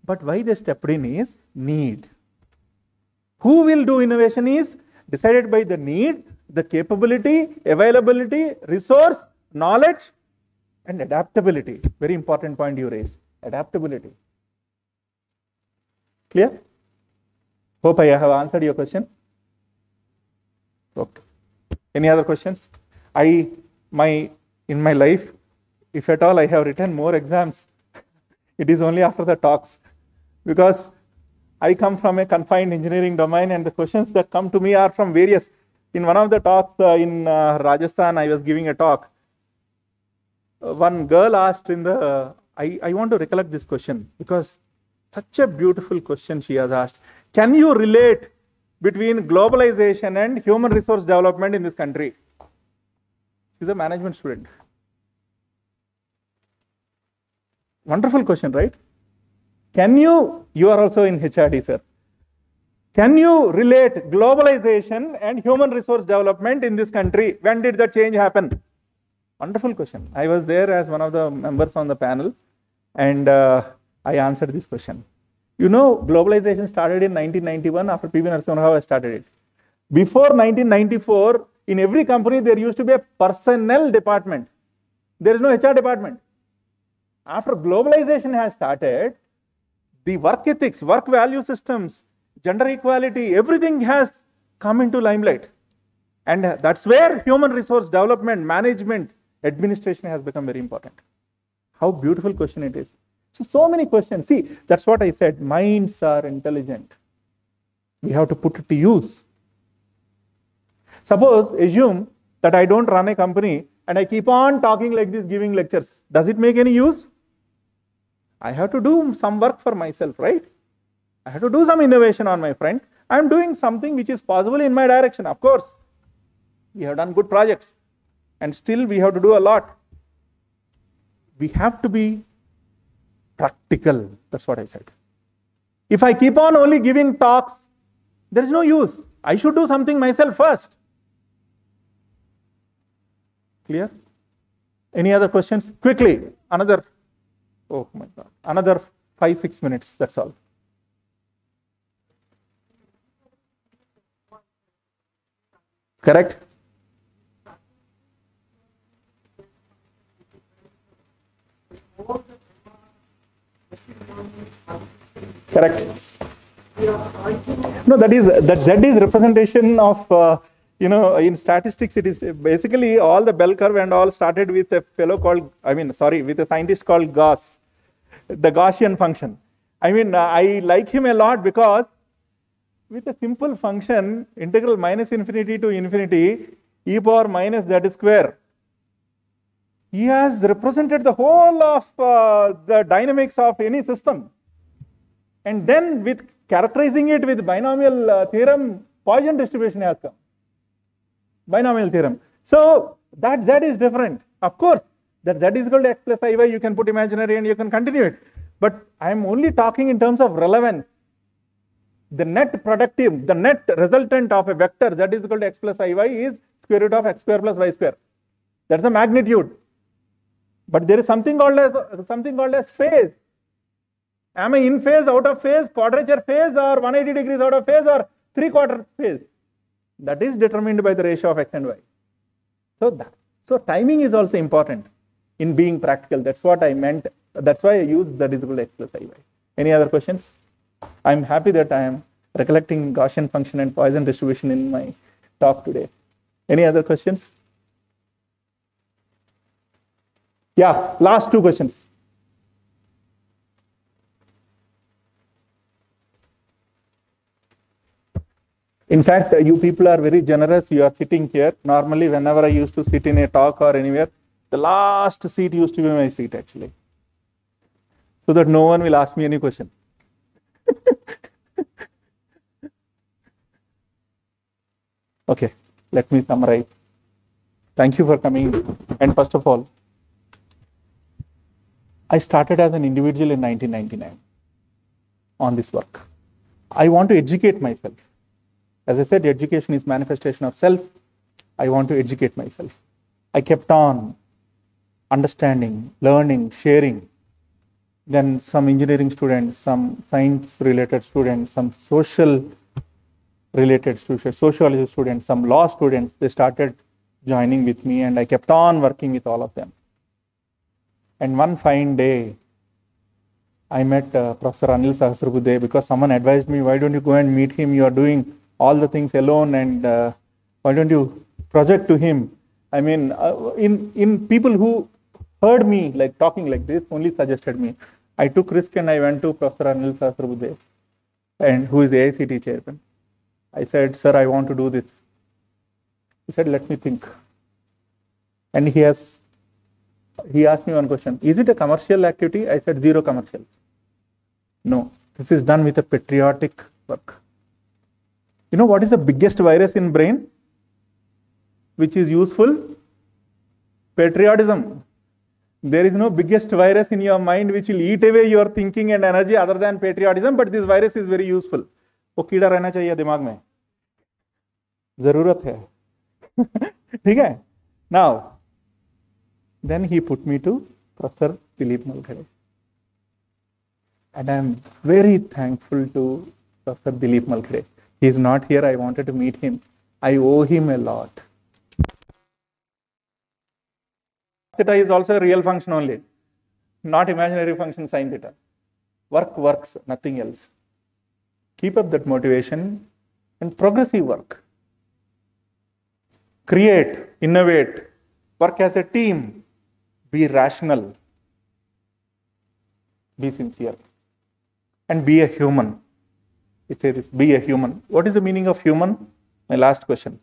But why they stepped in is need. Who will do innovation is decided by the need, the capability, availability, resource, knowledge, and adaptability. Very important point you raised. Adaptability. Clear? Hope I have answered your question. Okay. Any other questions? In my life, if at all I have written more exams, it is only after the talks. Because I come from a confined engineering domain and the questions that come to me are from various. In one of the talks in Rajasthan, I was giving a talk. One girl asked I want to recollect this question because such a beautiful question she has asked. Can you relate between globalization and human resource development in this country? She's a management student. Wonderful question, right? You are also in HRD, sir. Can you relate globalization and human resource development in this country? When did that change happen? Wonderful question. I was there as one of the members on the panel and I answered this question. You know, globalization started in 1991 after P.V. Narasimha Rao started it. Before 1994, in every company there used to be a personnel department. There is no HR department. After globalization has started, the work ethics, work value systems, gender equality, everything has come into limelight. And that's where human resource development, management, administration has become very important. How beautiful question it is. So many questions. See, that's what I said. Minds are intelligent. We have to put it to use. Suppose, assume that I don't run a company and I keep on talking like this, giving lectures. Does it make any use? I have to do some work for myself, right? I have to do some innovation on my front. I am doing something which is possible in my direction. Of course, we have done good projects and still we have to do a lot. We have to be practical. That's what I said. If I keep on only giving talks, there is no use. I should do something myself first. Clear? Any other questions? Quickly, oh my God, another 5-6 minutes, that's all. Correct? Correct. No, that is representation of, in statistics, it is basically all the bell curve and all started with a with a scientist called Gauss, the Gaussian function. I like him a lot because with a simple function, integral minus infinity to infinity, e power minus z square, he has represented the whole of the dynamics of any system. And then with characterizing it with binomial theorem, Poisson distribution has come. Binomial theorem. So that z is different. Of course, that z is equal to x plus iy, you can put imaginary and you can continue it. But I am only talking in terms of relevance. The net resultant of a vector z is equal to x plus iy is square root of x square plus y square. That's the magnitude. But there is something called as phase. Am I in phase, out of phase, quadrature phase, or 180 degrees out of phase, or 3/4 phase? That is determined by the ratio of x and y. So timing is also important in being practical. That's what I meant That's why I use Z is equal to X plus Iy. Any other questions? I'm happy that I am recollecting Gaussian function and Poisson distribution in my talk today. Any other questions? Yeah, last two questions. In fact, you people are very generous. You are sitting here. Normally, whenever I used to sit in a talk or anywhere, the last seat used to be my seat actually, so that no one will ask me any question. Okay, let me summarize. Thank you for coming. And first of all, I started as an individual in 1999 on this work. I want to educate myself. As I said, education is manifestation of self. I want to educate myself. I kept on understanding, learning, sharing. Then some engineering students, some science related students, some social related students, sociology students, some law students, they started joining with me, and I kept on working with all of them. And one fine day, I met Professor Anil Sahasrabudhe because someone advised me, why don't you go and meet him? You are doing all the things alone, and why don't you project to him? I mean, in people who heard me like talking like this only suggested me. I took risk and I went to Professor Anil Sahasrabudhe, and who is the AICT chairman. I said, sir, I want to do this. He said, let me think. And he asked me one question. Is it a commercial activity? I said, zero commercial. No, this is done with a patriotic work. You know what is the biggest virus in brain which is useful? Patriotism. There is no biggest virus in your mind which will eat away your thinking and energy other than patriotism, but this virus is very useful. वो कीड़ा रहना चाहिए दिमाग में, जरूरत है. ठीक है? Now, then he put me to Professor Dilip Malkhade. And I am very thankful to Professor Dilip Malkhade. He is not here. I wanted to meet him. I owe him a lot. Theta is also a real function only, not imaginary function sin theta. Work works, nothing else. Keep up that motivation and progressive work. Create, innovate, work as a team, be rational, be sincere, and be a human. It says this, be a human. What is the meaning of human? My last question.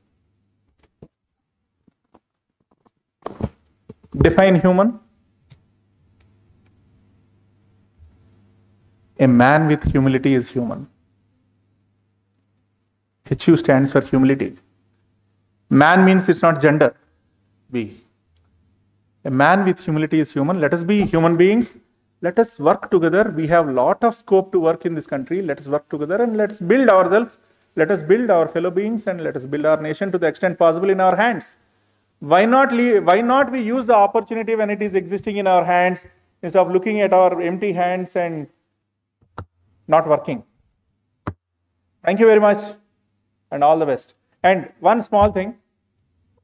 Define human. A man with humility is human. HU stands for humility. Man means it's not gender. Be. A man with humility is human. Let us be human beings. Let us work together. We have a lot of scope to work in this country. Let us work together and let's build ourselves. Let us build our fellow beings and let us build our nation to the extent possible in our hands. Why not we use the opportunity when it is existing in our hands instead of looking at our empty hands and not working? Thank you very much and all the best. And one small thing,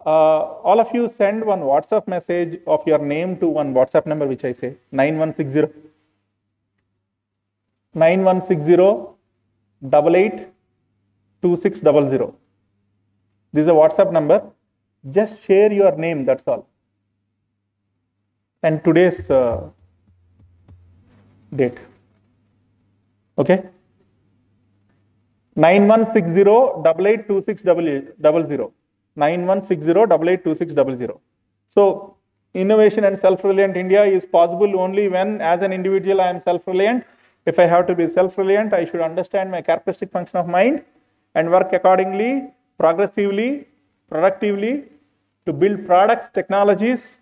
all of you send one WhatsApp message of your name to one WhatsApp number which I say, 9160 88 2600. This is a WhatsApp number. Just share your name, that's all. And today's date. Okay? 9160 88 2600. 9160 88 2600. So, innovation and self-reliant India is possible only when, as an individual, I am self-reliant. If I have to be self-reliant, I should understand my characteristic function of mind and work accordingly, progressively, productively to build products, technologies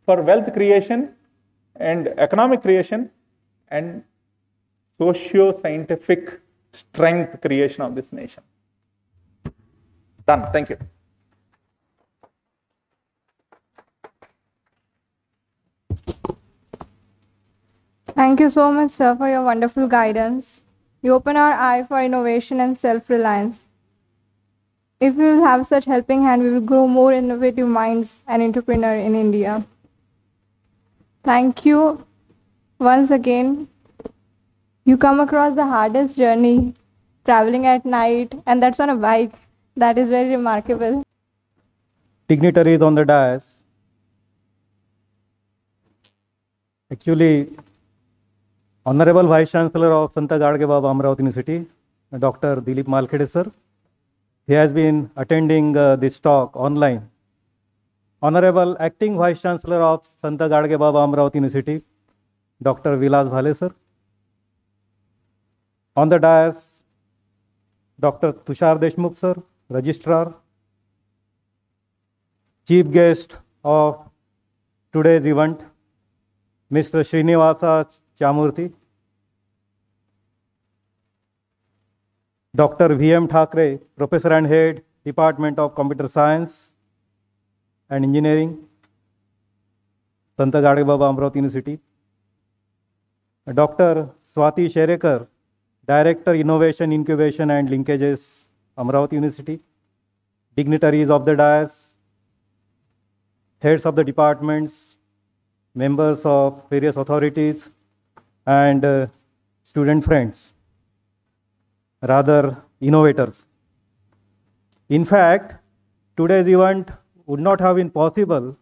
for wealth creation and economic creation and socio-scientific strength creation of this nation. Done. Thank you. Thank you so much, sir, for your wonderful guidance. You open our eye for innovation and self-reliance. If we will have such helping hand, we will grow more innovative minds and entrepreneurs in India. Thank you once again. You come across the hardest journey, traveling at night, and that's on a bike. That is very remarkable. Dignitaries on the dais. Actually, Honorable Vice Chancellor of Sant Gadge Baba Amravati University, Dr. Dilip Malkhede sir. He has been attending this talk online. Honorable Acting Vice Chancellor of Sant Gadge Baba Amravati University, Dr. Vilas Bhale sir. On the dais, Dr. Tushar Deshmukh sir, Registrar. Chief guest of today's event, Mr. Srinivas Chamarthi. Dr. V.M. Thakre, Professor and Head, Department of Computer Science and Engineering, Sant Gadge Baba Amravati University. Dr. Swati Sherekar, Director, Innovation-Incubation and Linkages, Amravati University. Dignitaries of the dais, heads of the departments, members of various authorities, and student friends, rather innovators. In fact, today's event would not have been possible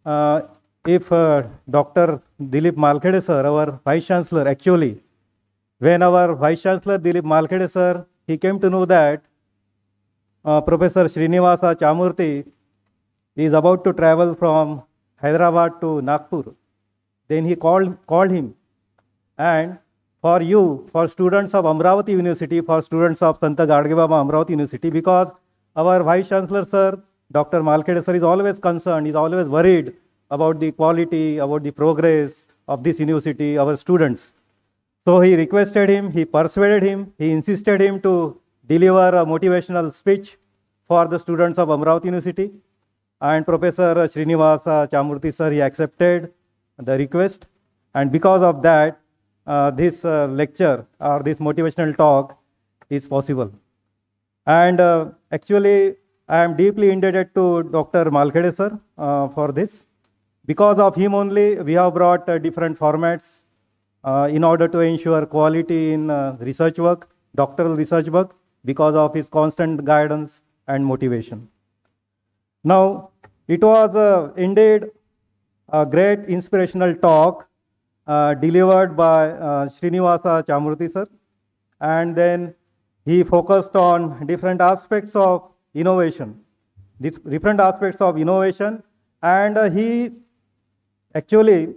if Dr. Dilip Malkhede sir, our Vice Chancellor, actually, when our Vice Chancellor Dilip Malkhede sir, he came to know that Professor Srinivas Chamarthi is about to travel from Hyderabad to Nagpur. Then he called him, and for you, for students of Amravati University, for students of Sant Gadge Baba Amravati University, because our Vice Chancellor sir, Dr. Malkhede sir, is always concerned, is always worried about the quality, about the progress of this university, our students. So he requested him, he persuaded him, he insisted him to deliver a motivational speech for the students of Amravati University. And Professor Srinivas Chamarthi sir, he accepted the request. And because of that, this lecture or this motivational talk is possible. And actually, I am deeply indebted to Dr. Malkhede sir for this. Because of him only, we have brought different formats in order to ensure quality in research work, doctoral research work, because of his constant guidance and motivation. Now, it was indeed a great inspirational talk delivered by Srinivas Chamarthi sir, and then he focused on different aspects of innovation, and he actually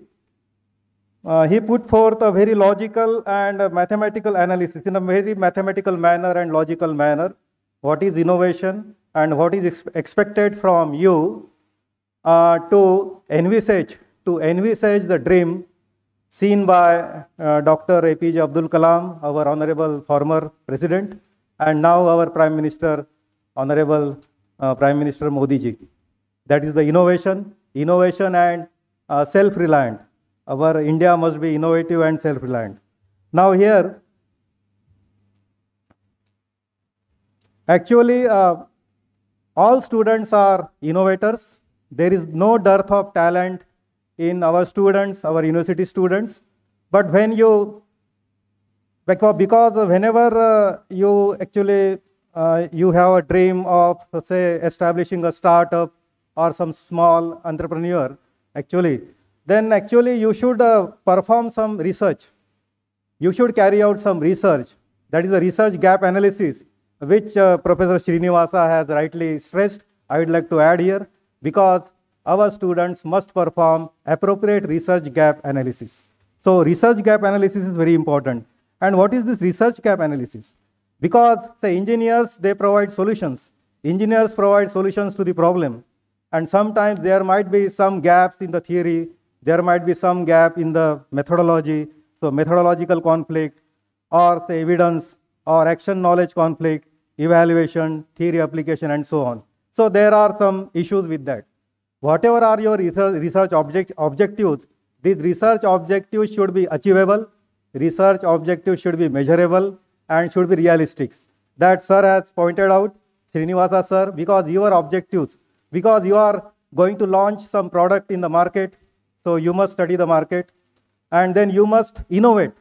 he put forth a very logical and mathematical analysis in a very mathematical manner and logical manner. What is innovation and what is expected from you to envisage the dream seen by Dr. APJ Abdul Kalam, our honorable former president, and now our Prime Minister, Honorable Prime Minister Modi ji. That is the innovation and self-reliant. Our India must be innovative and self-reliant. Now here, actually, all students are innovators. There is no dearth of talent in our students, our university students. But when you, because whenever you actually, you have a dream of, say, establishing a startup or some small entrepreneur, then you should perform some research. You should carry out some research. That is the research gap analysis, which Professor Srinivasa has rightly stressed. I would like to add here, because our students must perform appropriate research gap analysis. So research gap analysis is very important. And what is this research gap analysis? Because, say, engineers, they provide solutions. Engineers provide solutions to the problem. And sometimes there might be some gaps in the theory, there might be some gap in the methodology, so methodological conflict, or say evidence, or action knowledge conflict, evaluation, theory application, and so on. So there are some issues with that. Whatever are your research objectives, these research objectives should be achievable, research objectives should be measurable, and should be realistic. That sir has pointed out, Srinivasa sir, because your objectives, because you are going to launch some product in the market, So you must study the market, and then you must innovate.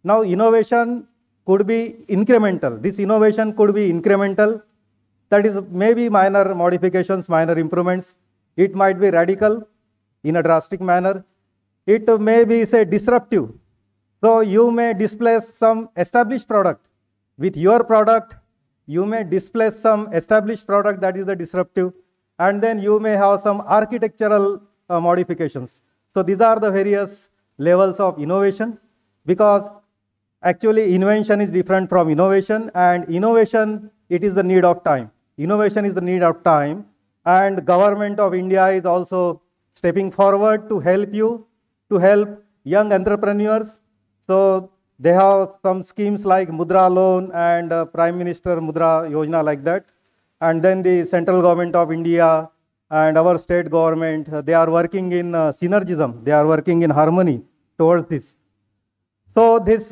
Now innovation could be incremental. This innovation could be incremental. That is maybe minor modifications, minor improvements. It might be radical in a drastic manner. It may be, say, disruptive. So you may displace some established product. With your product, you may displace some established product, that is the disruptive. And then you may have some architectural modifications. So these are the various levels of innovation, because actually invention is different from innovation, and innovation, it is the need of time. Innovation is the need of time, and government of India is also stepping forward to help you, to help young entrepreneurs. So they have some schemes like Mudra loan and Prime Minister Mudra Yojana, like that. And then the central government of India and our state government, they are working in synergism. They are working in harmony towards this. So this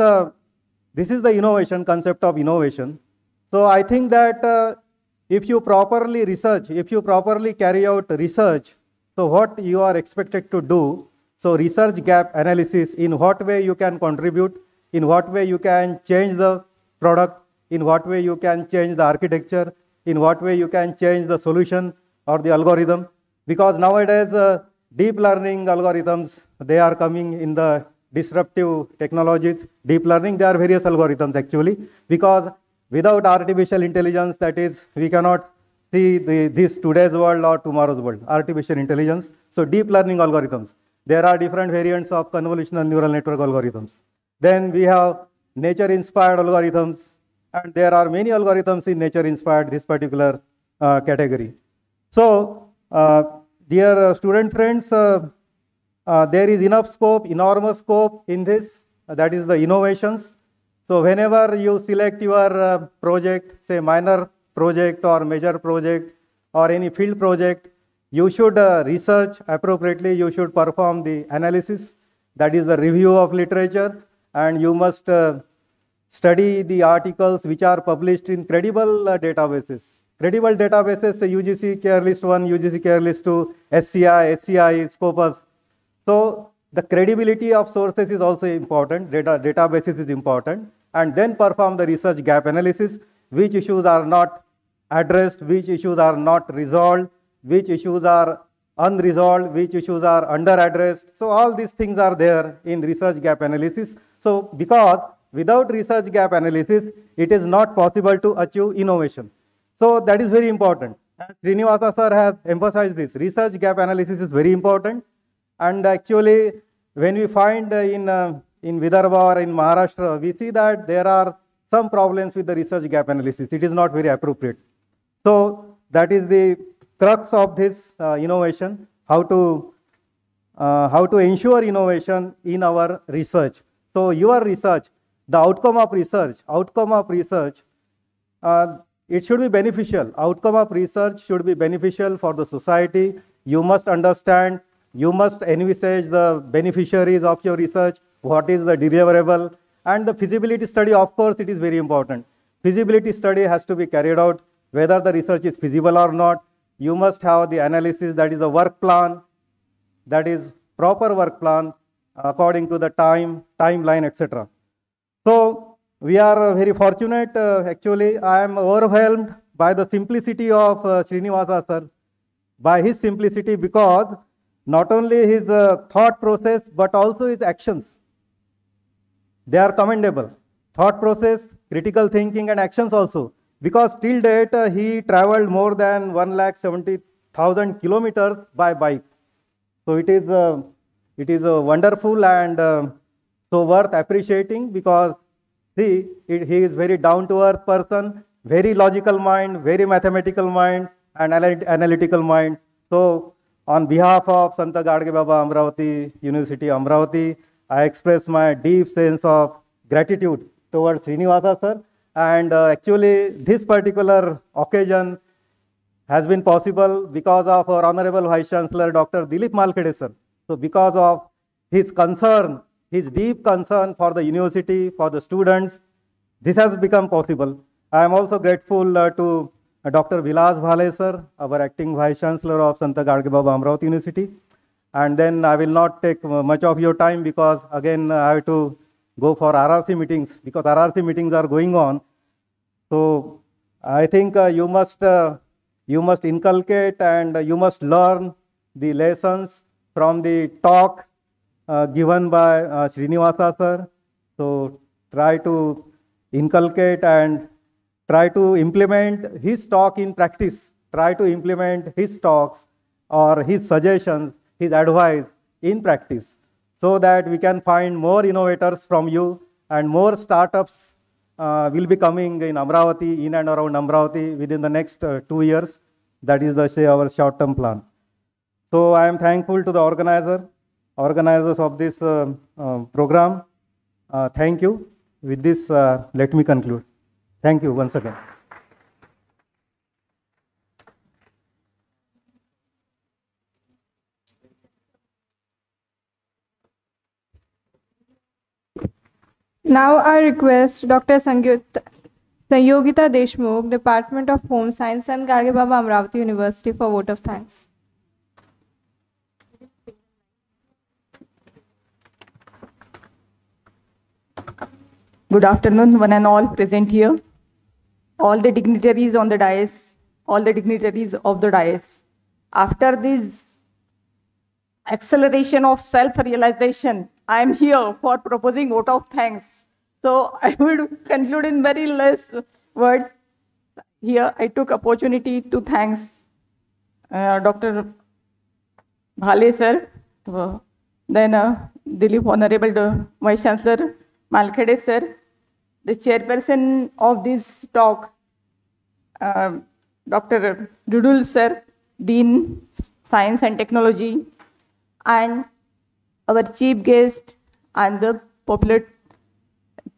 is the innovation, concept of innovation. So I think that if you properly research, if you properly carry out research, so what you are expected to do, so research gap analysis, in what way you can contribute, in what way you can change the product, in what way you can change the architecture, in what way you can change the solution or the algorithm. Because nowadays deep learning algorithms, they are coming in the disruptive technologies. Deep learning, there are various algorithms actually, because without artificial intelligence, that is, we cannot see this today's world or tomorrow's world, artificial intelligence. So deep learning algorithms. There are different variants of convolutional neural network algorithms. Then we have nature-inspired algorithms, and there are many algorithms in nature-inspired, this particular category. So, dear student friends, there is enough scope, enormous scope in this, that is the innovations. So whenever you select your project, say minor project or major project or any field project, you should research appropriately, you should perform the analysis, that is the review of literature, and you must study the articles which are published in credible databases. Credible databases, say UGC Care List 1, UGC Care List 2, SCI, SCI, Scopus. So the credibility of sources is also important, databases is important, and then perform the research gap analysis, which issues are not addressed, which issues are not resolved, which issues are unresolved, which issues are under-addressed. So all these things are there in research gap analysis. So because without research gap analysis, it is not possible to achieve innovation. So that is very important. As Srinivasa sir has emphasized this, research gap analysis is very important. And actually, when we find in Vidarbha or in Maharashtra, we see that there are some problems with the research gap analysis. It is not very appropriate. So that is the crux of this innovation, how to ensure innovation in our research. So your research, the outcome of research, it should be beneficial. Outcome of research should be beneficial for the society. You must understand, you must envisage the beneficiaries of your research, what is the deliverable, and the feasibility study, of course, it is very important. Feasibility study has to be carried out, whether the research is feasible or not. You must have the analysis, that is the work plan, that is proper work plan according to the timeline, etc. So we are very fortunate. Actually, I am overwhelmed by the simplicity of Srinivasa sir, by his simplicity, because not only his thought process, but also his actions, they are commendable. Thought process, critical thinking, and actions also. Because till date, he traveled more than 170,000 kilometers by bike. So it is wonderful and so worth appreciating, because see, he is very down-to-earth person, very logical mind, very mathematical mind, and analytical mind. So on behalf of Sant Gadge Baba Amravati University, Amravati, I express my deep sense of gratitude towards Srinivasa sir. And actually, this particular occasion has been possible because of our Honorable Vice Chancellor, Dr. Dilip Malkhede sir. So because of his concern, his deep concern for the university, for the students, this has become possible. I am also grateful to Dr. Vilas Bhale sir, our acting Vice Chancellor of Sant Gadge Baba Amravati University. And then I will not take much of your time because again I have to go for RRC meetings because RRC meetings are going on. So I think you must inculcate and you must learn the lessons from the talk given by Srinivasa sir. So try to inculcate and try to implement his talk in practice. Try to implement his talks or his suggestions, his advice in practice so that we can find more innovators from you and more startups will be coming in Amravati, in and around Amravati within the next 2 years. That is our short-term plan. So I am thankful to the organizers of this program. Thank you. With this, let me conclude. Thank you once again. Now I request Dr. Sanyogita Deshmukh, Department of Home Science and Gadge Baba, Amravati University for vote of thanks. Good afternoon, one and all present here. All the dignitaries on the dais, all the dignitaries of the dais. After this acceleration of self-realization, I am here for proposing vote of thanks. So I would conclude in very less words. Here I took opportunity to thanks Dr. Bhale sir, then Dilip Honorable Vice Chancellor Linkages sir, the chairperson of this talk, Dr. Dudul sir, Dean Science and Technology, and our chief guest and the popular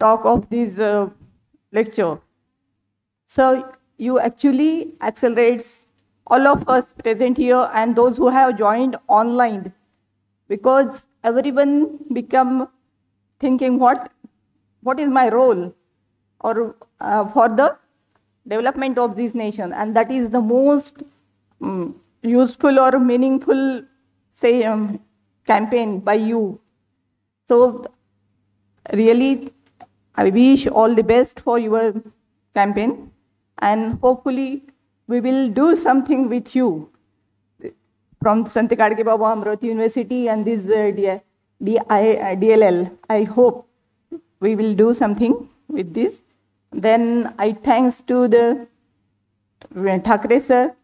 talk of this lecture. So you actually accelerates all of us present here and those who have joined online, because everyone become thinking what is my role or for the development of this nation, and that is the most useful or meaningful campaign by you. So really I wish all the best for your campaign, and hopefully we will do something with you from Sant Gadge Baba Amravati University and this DLL. I hope we will do something with this. Then I thanks to the Thakre sir,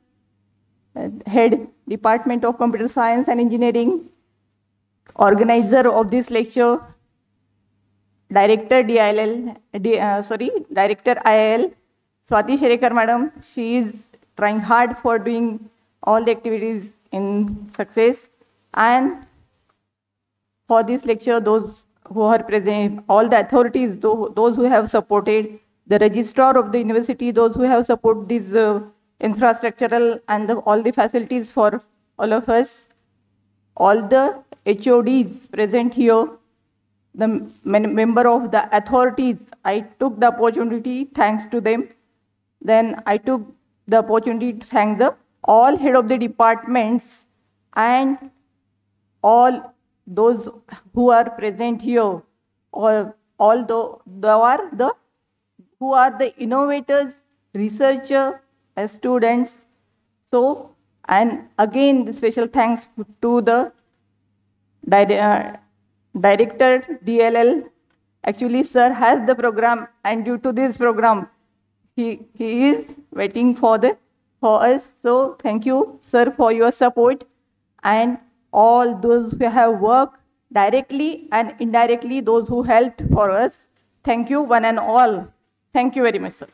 Head Department of Computer Science and Engineering, organizer of this lecture, Director Director IIL, Swati Sherekar madam. She is trying hard for doing all the activities in success. And for this lecture, those who are present, all the authorities, those who have supported, the registrar of the university, those who have supported this infrastructural and all the facilities for all of us, all the HODs present here, the member of the authorities, I took the opportunity, thanks to them. Then I took the opportunity to thank all head of the departments and all those who are present here, or all who are the innovators, researchers, students. So, and again, the special thanks to the Director DLL. Actually, sir has the program, and due to this program, he is waiting for us. So thank you, sir, for your support, and all those who have worked directly and indirectly, those who helped for us. Thank you, one and all. Thank you very much, sir.